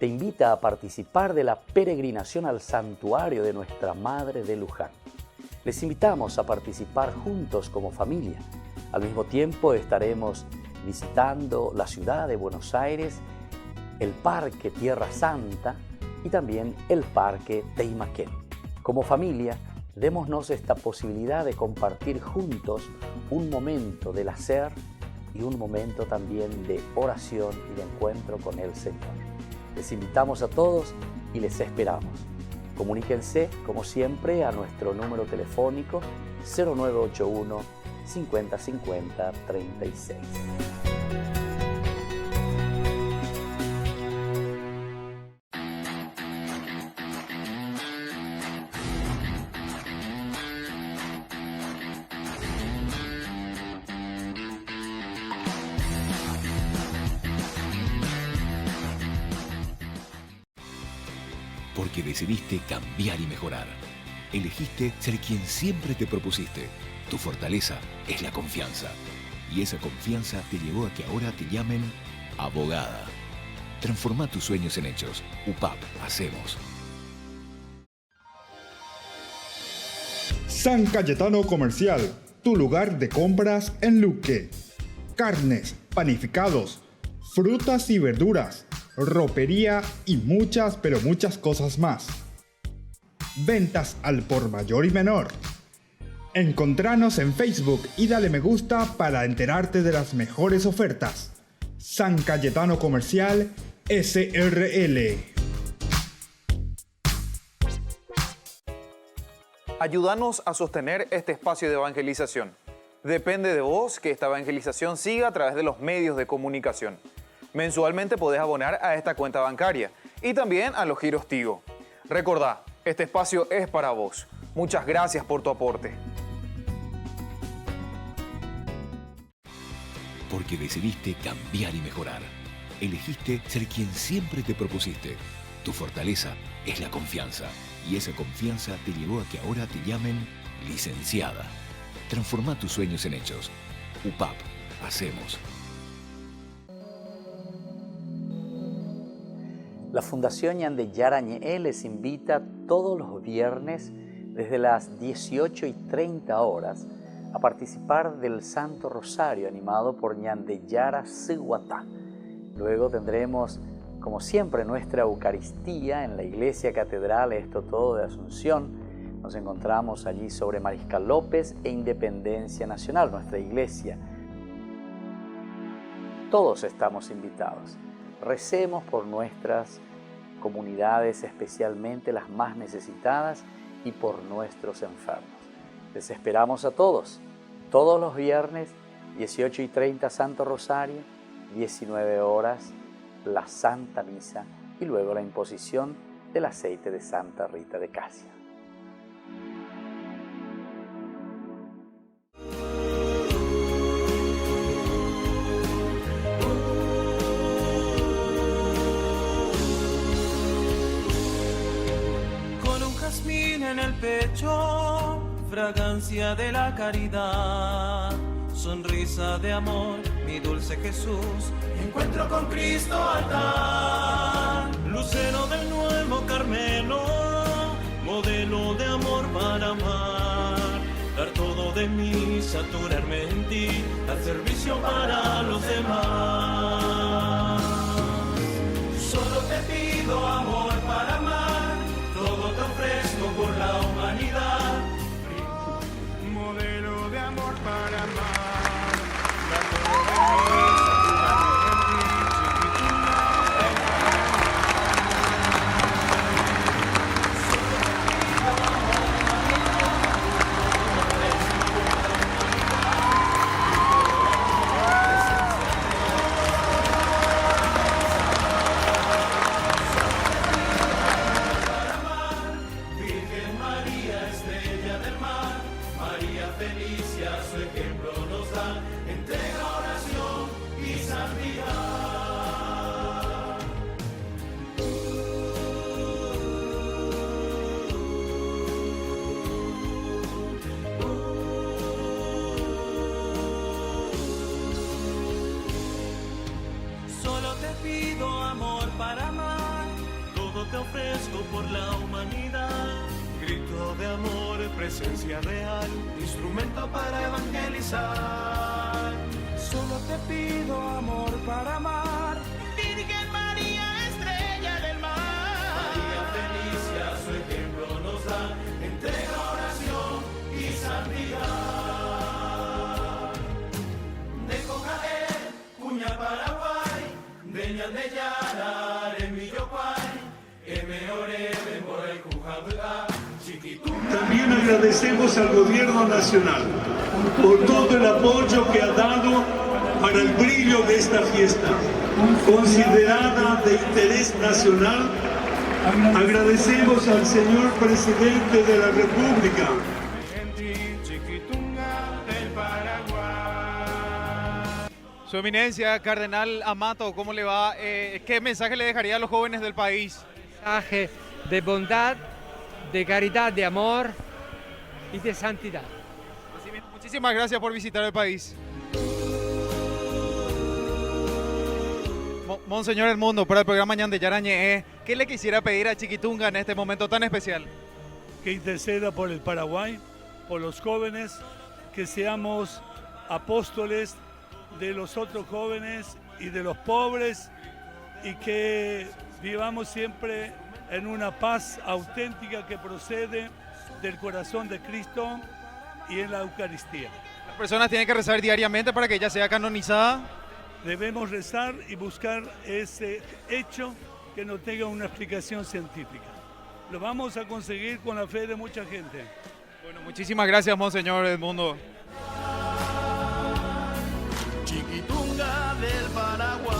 Speaker 2: te invita a participar de la peregrinación al santuario de Nuestra Madre de Luján. Les invitamos a participar juntos como familia. Al mismo tiempo estaremos visitando la ciudad de Buenos Aires, el Parque Tierra Santa y también el Parque Teimaquén. Como familia, démonos esta posibilidad de compartir juntos un momento del hacer y un momento también de oración y de encuentro con el Señor. Les invitamos a todos y les esperamos. Comuníquense, como siempre, a nuestro número telefónico 0981 50 50 36.
Speaker 4: Porque decidiste cambiar y mejorar. Elegiste ser quien siempre te propusiste. Tu fortaleza es la confianza. Y esa confianza te llevó a que ahora te llamen abogada. Transforma tus sueños en hechos. UPAP. Hacemos.
Speaker 1: San Cayetano Comercial, tu lugar de compras en Luque. Carnes, panificados, frutas y verduras, ropería y muchas, pero muchas cosas más. Ventas al por mayor y menor. Encontranos en Facebook y dale me gusta para enterarte de las mejores ofertas. San Cayetano Comercial SRL.
Speaker 3: Ayúdanos a sostener este espacio de evangelización. Depende de vos que esta evangelización siga a través de los medios de comunicación. Mensualmente podés abonar a esta cuenta bancaria y también a los giros Tigo. Recordá, este espacio es para vos. Muchas gracias por tu aporte.
Speaker 4: Porque decidiste cambiar y mejorar. Elegiste ser quien siempre te propusiste. Tu fortaleza es la confianza. Y esa confianza te llevó a que ahora te llamen licenciada. Transforma tus sueños en hechos. UPAP. Hacemos.
Speaker 2: La Fundación Ñande Yarañe les invita todos los viernes desde las 18:30 horas a participar del Santo Rosario animado por Ñande Yara Siguatá. Luego tendremos, como siempre, nuestra Eucaristía en la Iglesia Catedral Esto Todo de Asunción. Nos encontramos allí sobre Mariscal López e Independencia Nacional, nuestra iglesia. Todos estamos invitados. Recemos por nuestras comunidades, especialmente las más necesitadas, y por nuestros enfermos. Les esperamos a todos los viernes, 18:30 Santo Rosario, 19 horas la Santa Misa y luego la imposición del aceite de Santa Rita de Casia.
Speaker 5: En el pecho, fragancia de la caridad, sonrisa de amor, mi dulce Jesús, encuentro con Cristo altar, lucero del nuevo Carmelo, modelo de amor para amar, dar todo de mí, saturarme en ti, al servicio para los demás. Solo te pido amor para amar, todo te ofrezco por la humanidad. Modelo de amor para amar. Da todo de mí, por la humanidad, grito de amor, presencia real, instrumento para evangelizar. Solo te pido amor para amar, Virgen María, estrella del mar. María Felicia, su ejemplo nos da, entrega, oración y santidad. De Cocaé, Puña, Paraguay, de Ñande Yara,
Speaker 6: también agradecemos al Gobierno Nacional por todo el apoyo que ha dado para el brillo de esta fiesta, considerada de interés nacional. Agradecemos al señor Presidente de la República.
Speaker 3: Su Eminencia, Cardenal Amato, ¿cómo le va? ¿Qué mensaje le dejaría a los jóvenes del país?
Speaker 7: Mensaje de bondad, de caridad, de amor y de santidad.
Speaker 3: Muchísimas gracias por visitar el país. Monseñor Edmundo, para el programa Ñande Yarañe, ¿qué le quisiera pedir a Chiquitunga en este momento tan especial?
Speaker 6: Que interceda por el Paraguay, por los jóvenes, que seamos apóstoles de los otros jóvenes y de los pobres, y que vivamos siempre en una paz auténtica que procede del corazón de Cristo y en la Eucaristía.
Speaker 3: ¿Las personas tienen que rezar diariamente para que ella sea canonizada?
Speaker 6: Debemos rezar y buscar ese hecho que no tenga una explicación científica. Lo vamos a conseguir con la fe de mucha gente.
Speaker 3: Bueno, muchísimas gracias, Monseñor Edmundo.
Speaker 5: Chiquitunga del Paraguay.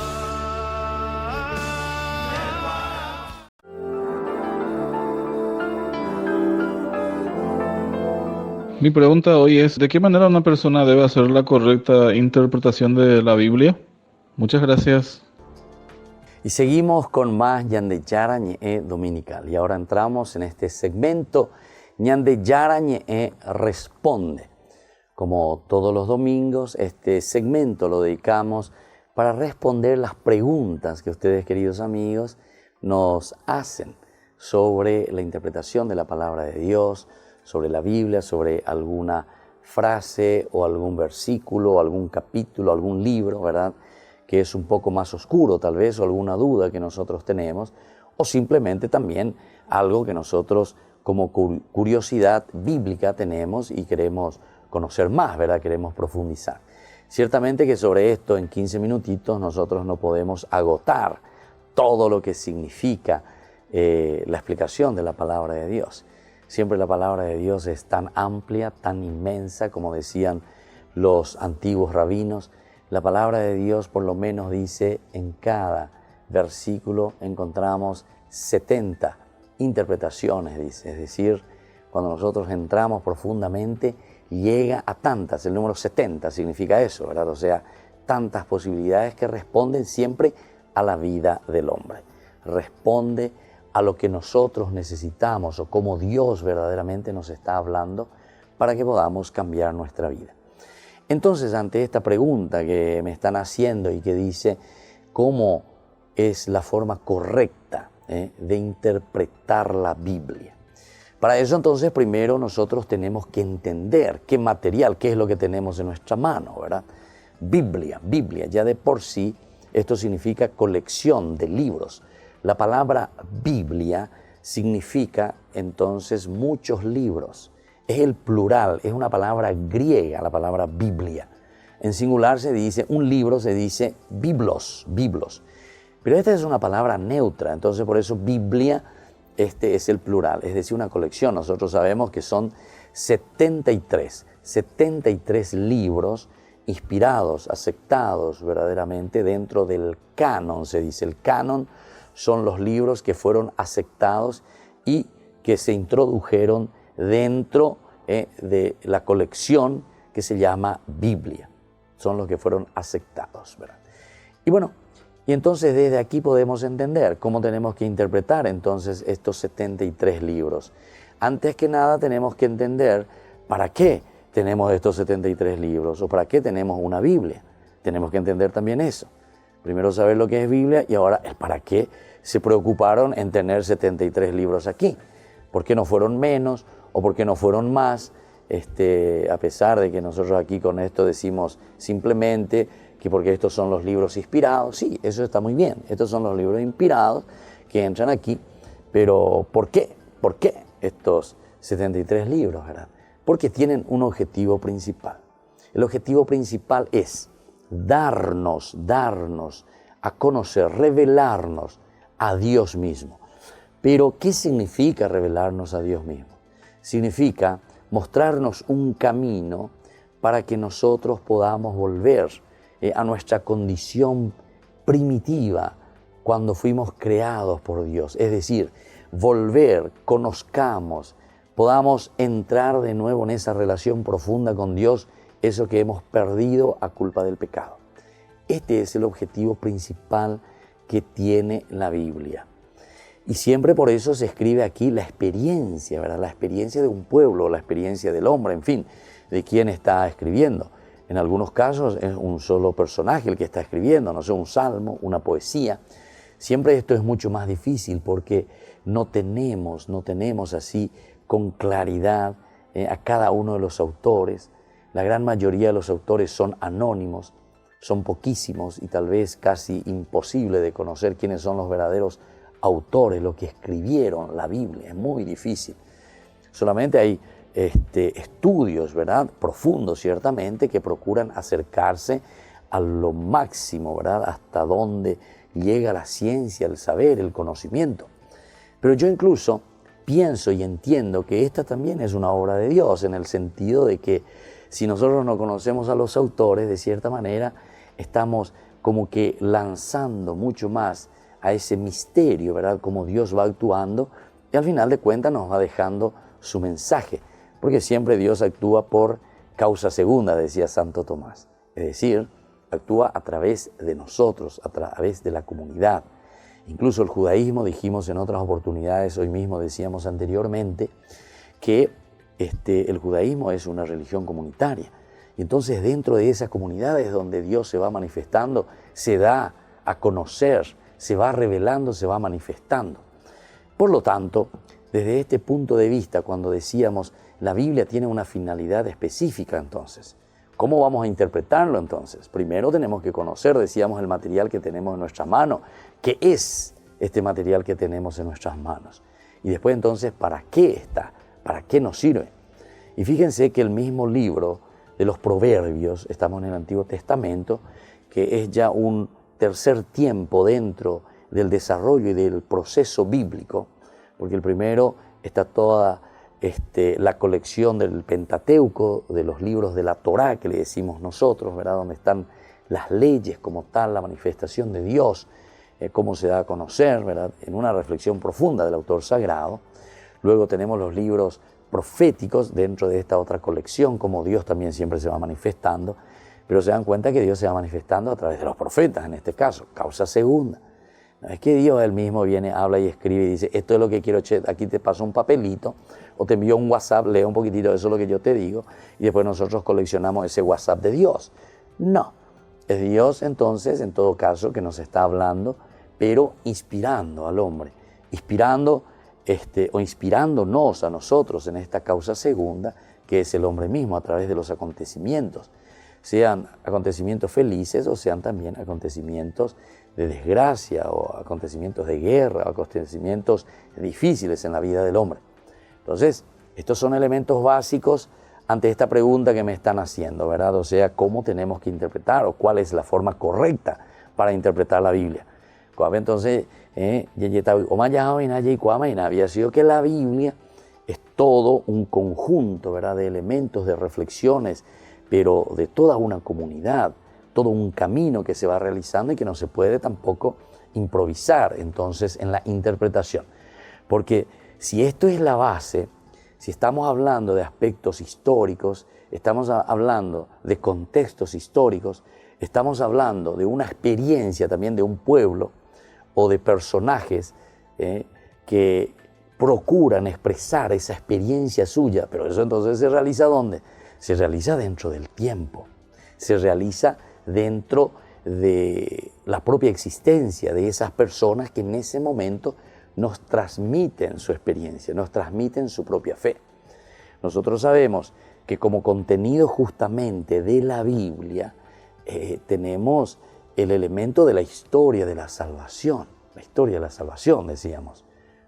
Speaker 8: Mi pregunta hoy es, ¿de qué manera una persona debe hacer la correcta interpretación de la Biblia? Muchas gracias.
Speaker 2: Y seguimos con más Ñande Yarañe Dominical. Y ahora entramos en este segmento Ñande Yarañe Responde. Como todos los domingos, este segmento lo dedicamos para responder las preguntas que ustedes, queridos amigos, nos hacen sobre la interpretación de la palabra de Dios, sobre la Biblia, sobre alguna frase o algún versículo, algún capítulo, algún libro, ¿verdad?, que es un poco más oscuro tal vez, o alguna duda que nosotros tenemos, o simplemente también algo que nosotros como curiosidad bíblica tenemos y queremos conocer más, ¿verdad?, queremos profundizar. Ciertamente que sobre esto en 15 minutitos nosotros no podemos agotar todo lo que significa la explicación de la palabra de Dios. Siempre la palabra de Dios es tan amplia, tan inmensa, como decían los antiguos rabinos. La palabra de Dios por lo menos dice en cada versículo encontramos 70 interpretaciones, dice. Es decir, cuando nosotros entramos profundamente, llega a tantas. El número 70 significa eso, ¿verdad? O sea, tantas posibilidades que responden siempre a la vida del hombre. Responde a lo que nosotros necesitamos o cómo Dios verdaderamente nos está hablando para que podamos cambiar nuestra vida. Entonces, ante esta pregunta que me están haciendo y que dice cómo es la forma correcta de interpretar la Biblia. Para eso entonces primero nosotros tenemos que entender qué material, qué es lo que tenemos en nuestra mano, ¿verdad? Biblia, ya de por sí esto significa colección de libros. La palabra Biblia significa entonces muchos libros. Es el plural, es una palabra griega, la palabra Biblia. En singular se dice, un libro se dice biblos. Pero esta es una palabra neutra, entonces por eso Biblia es el plural, es decir, una colección. Nosotros sabemos que son 73 libros inspirados, aceptados verdaderamente dentro del canon, se dice. El canon son los libros que fueron aceptados y que se introdujeron dentro de la colección que se llama Biblia. Son los que fueron aceptados, ¿verdad? Y bueno, y entonces desde aquí podemos entender cómo tenemos que interpretar entonces estos 73 libros. Antes que nada tenemos que entender para qué tenemos estos 73 libros o para qué tenemos una Biblia. Tenemos que entender también eso. Primero saber lo que es Biblia y ahora el para qué se preocuparon en tener 73 libros aquí. ¿Por qué no fueron menos o por qué no fueron más? A pesar de que nosotros aquí con esto decimos simplemente que porque estos son los libros inspirados. Sí, eso está muy bien. Estos son los libros inspirados que entran aquí. Pero ¿por qué? ¿Por qué estos 73 libros, verdad? Porque tienen un objetivo principal. El objetivo principal es darnos a conocer, revelarnos a Dios mismo. Pero, ¿qué significa revelarnos a Dios mismo? Significa mostrarnos un camino para que nosotros podamos volver a nuestra condición primitiva cuando fuimos creados por Dios. Es decir, volver, conozcamos, podamos entrar de nuevo en esa relación profunda con Dios, eso que hemos perdido a culpa del pecado. Este es el objetivo principal que tiene la Biblia. Y siempre por eso se escribe aquí la experiencia, ¿verdad? La experiencia de un pueblo, la experiencia del hombre, en fin, de quién está escribiendo. En algunos casos es un solo personaje el que está escribiendo, no sé, un salmo, una poesía. Siempre esto es mucho más difícil porque no tenemos así con claridad a cada uno de los autores. La gran mayoría de los autores son anónimos, son poquísimos y tal vez casi imposible de conocer quiénes son los verdaderos autores, los que escribieron la Biblia. Es muy difícil. Solamente hay estudios, ¿verdad?, profundos ciertamente, que procuran acercarse a lo máximo, ¿verdad?, hasta donde llega la ciencia, el saber, el conocimiento. Pero yo incluso pienso y entiendo que esta también es una obra de Dios, en el sentido de que si nosotros no conocemos a los autores, de cierta manera, estamos como que lanzando mucho más a ese misterio, ¿verdad?, cómo Dios va actuando y al final de cuentas nos va dejando su mensaje. Porque siempre Dios actúa por causa segunda, decía Santo Tomás. Es decir, actúa a través de nosotros, a través de la comunidad. Incluso el judaísmo, dijimos en otras oportunidades, hoy mismo decíamos anteriormente, que el judaísmo es una religión comunitaria. Y entonces dentro de esas comunidades donde Dios se va manifestando, se da a conocer, se va revelando, se va manifestando. Por lo tanto, desde este punto de vista, cuando decíamos la Biblia tiene una finalidad específica entonces, ¿cómo vamos a interpretarlo entonces? Primero tenemos que conocer, decíamos, el material que tenemos en nuestra mano. ¿Qué es este material que tenemos en nuestras manos? Y después entonces, ¿para qué está? ¿Para qué nos sirve? Y fíjense que el mismo libro de los Proverbios, estamos en el Antiguo Testamento, que es ya un tercer tiempo dentro del desarrollo y del proceso bíblico, porque el primero está toda la colección del Pentateuco, de los libros de la Torá que le decimos nosotros, ¿verdad? Donde están las leyes como tal, la manifestación de Dios, cómo se da a conocer, ¿verdad? En una reflexión profunda del autor sagrado. Luego tenemos los libros proféticos dentro de esta otra colección, como Dios también siempre se va manifestando, pero se dan cuenta que Dios se va manifestando a través de los profetas, en este caso, causa segunda. No es que Dios él mismo viene, habla y escribe y dice, esto es lo que quiero, che, aquí te paso un papelito, o te envío un WhatsApp, lee un poquitito, eso es lo que yo te digo, y después nosotros coleccionamos ese WhatsApp de Dios. No, es Dios entonces, en todo caso, que nos está hablando, pero inspirando al hombre, o inspirándonos a nosotros en esta causa segunda, que es el hombre mismo a través de los acontecimientos, sean acontecimientos felices o sean también acontecimientos de desgracia o acontecimientos de guerra, o acontecimientos difíciles en la vida del hombre. Entonces, estos son elementos básicos ante esta pregunta que me están haciendo, ¿verdad? O sea, ¿cómo tenemos que interpretar o cuál es la forma correcta para interpretar la Biblia? Entonces, había sido que la Biblia es todo un conjunto, ¿verdad?, de elementos, de reflexiones, pero de toda una comunidad, todo un camino que se va realizando y que no se puede tampoco improvisar entonces en la interpretación. Porque si esto es la base, si estamos hablando de aspectos históricos, estamos hablando de contextos históricos, estamos hablando de una experiencia también de un pueblo o de personajes que procuran expresar esa experiencia suya, pero eso entonces se realiza ¿dónde? Se realiza dentro del tiempo, se realiza dentro de la propia existencia de esas personas que en ese momento nos transmiten su experiencia, nos transmiten su propia fe. Nosotros sabemos que como contenido justamente de la Biblia tenemos el elemento de la historia de la salvación, decíamos,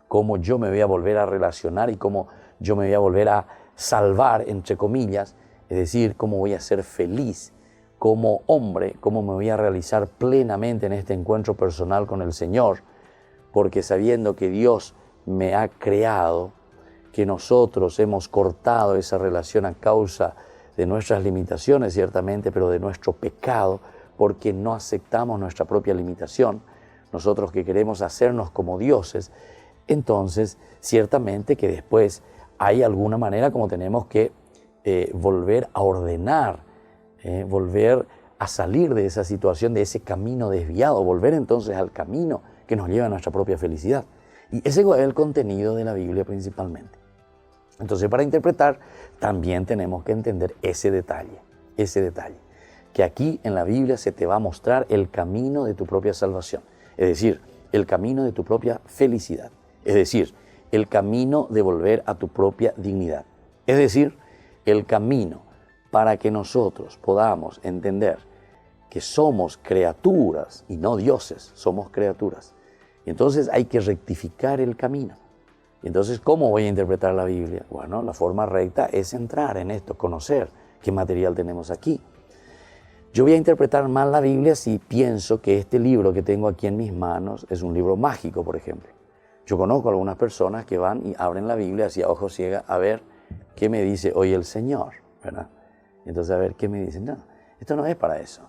Speaker 2: cómo yo me voy a volver a relacionar y cómo yo me voy a volver a salvar, entre comillas, es decir, cómo voy a ser feliz como hombre, cómo me voy a realizar plenamente en este encuentro personal con el Señor, porque sabiendo que Dios me ha creado, que nosotros hemos cortado esa relación a causa de nuestras limitaciones, ciertamente, pero de nuestro pecado, porque no aceptamos nuestra propia limitación, nosotros que queremos hacernos como dioses, entonces ciertamente que después hay alguna manera como tenemos que volver a ordenar, volver a salir de esa situación, de ese camino desviado, volver entonces al camino que nos lleva a nuestra propia felicidad. Y ese es el contenido de la Biblia principalmente. Entonces, para interpretar, también tenemos que entender ese detalle, que aquí en la Biblia se te va a mostrar el camino de tu propia salvación, es decir, el camino de tu propia felicidad, es decir, el camino de volver a tu propia dignidad, es decir, el camino para que nosotros podamos entender que somos criaturas y no dioses, somos criaturas. Y entonces hay que rectificar el camino. Y entonces, ¿cómo voy a interpretar la Biblia? Bueno, la forma recta es entrar en esto, conocer qué material tenemos aquí. Yo voy a interpretar mal la Biblia si pienso que este libro que tengo aquí en mis manos es un libro mágico, por ejemplo. Yo conozco a algunas personas que van y abren la Biblia así a ojos ciegos a ver qué me dice hoy el Señor, ¿verdad? Entonces, a ver qué me dicen. No, esto no es para eso.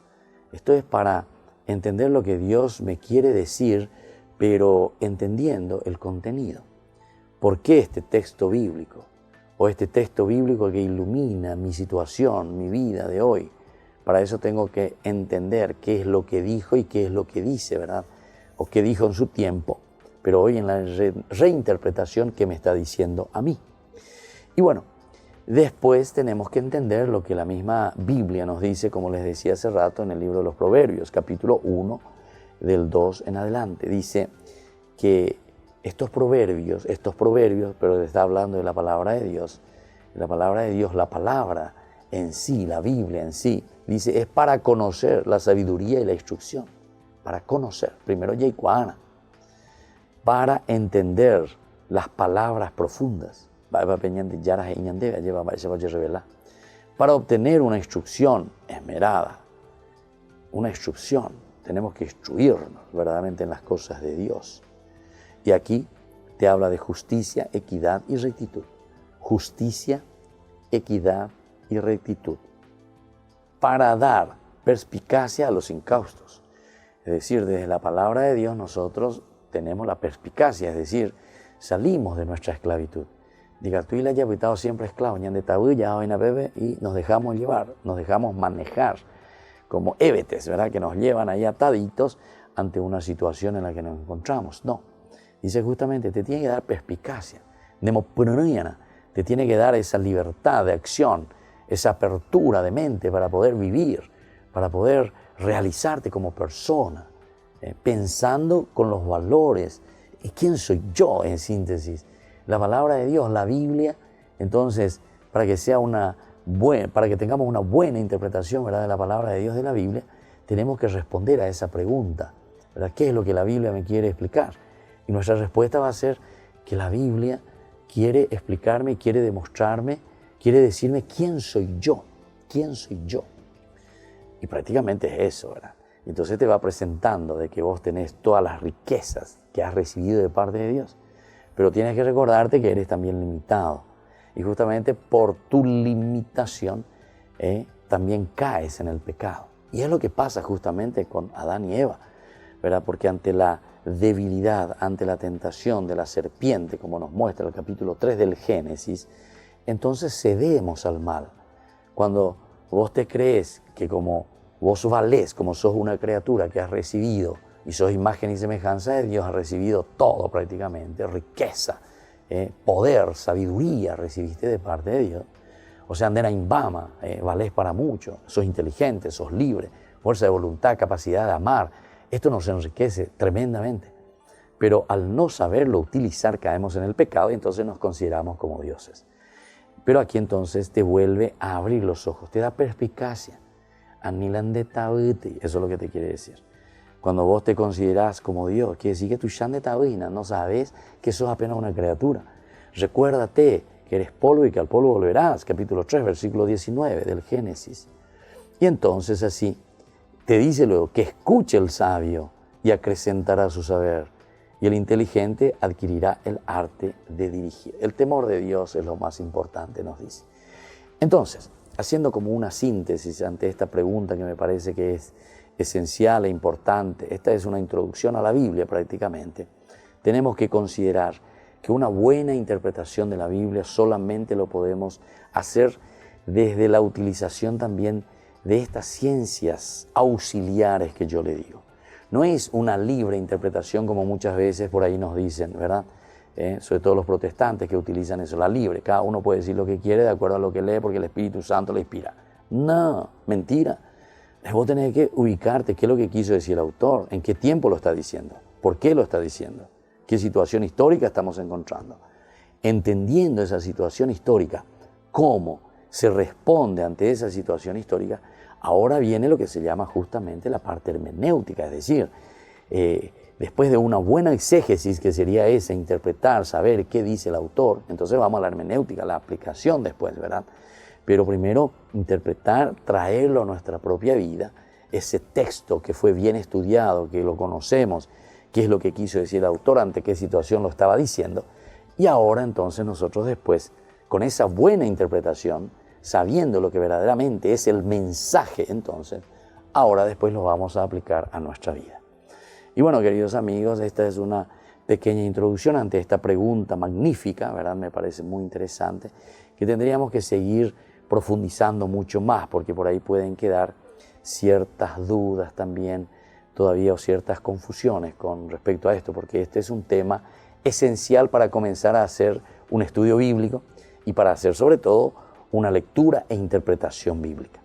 Speaker 2: Esto es para entender lo que Dios me quiere decir, pero entendiendo el contenido. ¿Por qué este texto bíblico? O este texto bíblico que ilumina mi situación, mi vida de hoy. Para eso tengo que entender qué es lo que dijo y qué es lo que dice, ¿verdad? O qué dijo en su tiempo, pero hoy en la reinterpretación que me está diciendo a mí. Y bueno, Después tenemos que entender lo que la misma Biblia nos dice, como les decía hace rato en el libro de los Proverbios, capítulo 1, del 2 en adelante. Dice que estos proverbios, pero está hablando de la palabra de Dios, la palabra en sí, la Biblia en sí, dice, es para conocer la sabiduría y la instrucción. Para conocer, primero Yeikuana, para entender las palabras profundas, para obtener una instrucción esmerada, una instrucción. Tenemos que instruirnos verdaderamente en las cosas de Dios. Y aquí te habla de justicia, equidad y rectitud. Justicia, equidad y rectitud. Para dar perspicacia a los incaustos. Es decir, desde la palabra de Dios nosotros tenemos la perspicacia, es decir, salimos de nuestra esclavitud. Diga, tú y la hayas estado siempre esclavos, y nos dejamos llevar, nos dejamos manejar como ébetes, ¿verdad? Que nos llevan ahí ataditos ante una situación en la que nos encontramos. No, dice justamente, te tiene que dar perspicacia, te tiene que dar esa libertad de acción, esa apertura de mente para poder vivir, para poder realizarte como persona, pensando con los valores. ¿Y quién soy yo, en síntesis? La palabra de Dios, la Biblia. Entonces, para que tengamos una buena interpretación, ¿verdad?, de la palabra de Dios, de la Biblia, tenemos que responder a esa pregunta, ¿verdad? ¿Qué es lo que la Biblia me quiere explicar? Y nuestra respuesta va a ser que la Biblia quiere explicarme, quiere demostrarme, quiere decirme quién soy yo, Y prácticamente es eso, ¿verdad? Entonces te va presentando de que vos tenés todas las riquezas que has recibido de parte de Dios, pero tienes que recordarte que eres también limitado. Y justamente por tu limitación también caes en el pecado. Y es lo que pasa justamente con Adán y Eva, ¿verdad? Porque ante la debilidad, ante la tentación de la serpiente, como nos muestra el capítulo 3 del Génesis, entonces cedemos al mal. Cuando vos te crees que como vos valés, como sos una criatura que has recibido y sos imagen y semejanza de Dios, has recibido todo prácticamente, riqueza, poder, sabiduría recibiste de parte de Dios. O sea, andena imbama, valés para mucho, sos inteligente, sos libre, fuerza de voluntad, capacidad de amar. Esto nos enriquece tremendamente. Pero al no saberlo utilizar caemos en el pecado y entonces nos consideramos como dioses. Pero aquí entonces te vuelve a abrir los ojos, te da perspicacia. Eso es lo que te quiere decir. Cuando vos te considerás como Dios, quiere decir que tu Shande Tabina no sabes que sos apenas una criatura. Recuérdate que eres polvo y que al polvo volverás, capítulo 3, versículo 19 del Génesis. Y entonces así te dice luego que escuche el sabio y acrecentará su saber, y el inteligente adquirirá el arte de dirigir. El temor de Dios es lo más importante, nos dice. Entonces, haciendo como una síntesis ante esta pregunta que me parece que es esencial e importante, esta es una introducción a la Biblia prácticamente, tenemos que considerar que una buena interpretación de la Biblia solamente lo podemos hacer desde la utilización también de estas ciencias auxiliares que yo le digo. No es una libre interpretación como muchas veces por ahí nos dicen, ¿verdad? Sobre todo los protestantes que utilizan eso, la libre. Cada uno puede decir lo que quiere de acuerdo a lo que lee porque el Espíritu Santo le inspira. No, mentira. Vos tenés que ubicarte qué es lo que quiso decir el autor, en qué tiempo lo está diciendo, por qué lo está diciendo, qué situación histórica estamos encontrando. Entendiendo esa situación histórica, cómo se responde ante esa situación histórica, ahora viene lo que se llama justamente la parte hermenéutica, es decir, después de una buena exégesis, que sería esa, interpretar, saber qué dice el autor, entonces vamos a la hermenéutica, la aplicación después, ¿verdad? Pero primero interpretar, traerlo a nuestra propia vida, ese texto que fue bien estudiado, que lo conocemos, qué es lo que quiso decir el autor, ante qué situación lo estaba diciendo, y ahora entonces nosotros después, con esa buena interpretación, sabiendo lo que verdaderamente es el mensaje, entonces, ahora después lo vamos a aplicar a nuestra vida. Y bueno, queridos amigos, esta es una pequeña introducción ante esta pregunta magnífica, ¿verdad? Me parece muy interesante, que tendríamos que seguir profundizando mucho más, porque por ahí pueden quedar ciertas dudas también todavía o ciertas confusiones con respecto a esto, porque este es un tema esencial para comenzar a hacer un estudio bíblico y para hacer sobre todo una lectura e interpretación bíblica.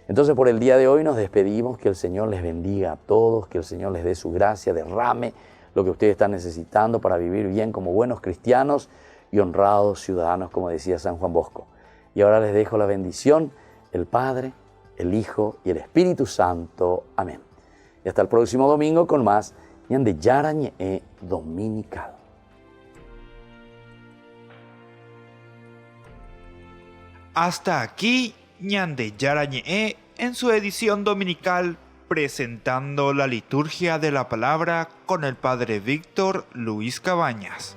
Speaker 2: Entonces por el día de hoy nos despedimos, que el Señor les bendiga a todos, que el Señor les dé su gracia, derrame lo que ustedes están necesitando para vivir bien como buenos cristianos y honrados ciudadanos, como decía San Juan Bosco. Y ahora les dejo la bendición, el Padre, el Hijo y el Espíritu Santo. Amén. Y hasta el próximo domingo con más Ñande Yara Ñe'e Dominical.
Speaker 1: Hasta aquí Ñande Yara Ñe'e en su edición dominical, presentando la liturgia de la palabra con el Padre Víctor Luis Cabañas.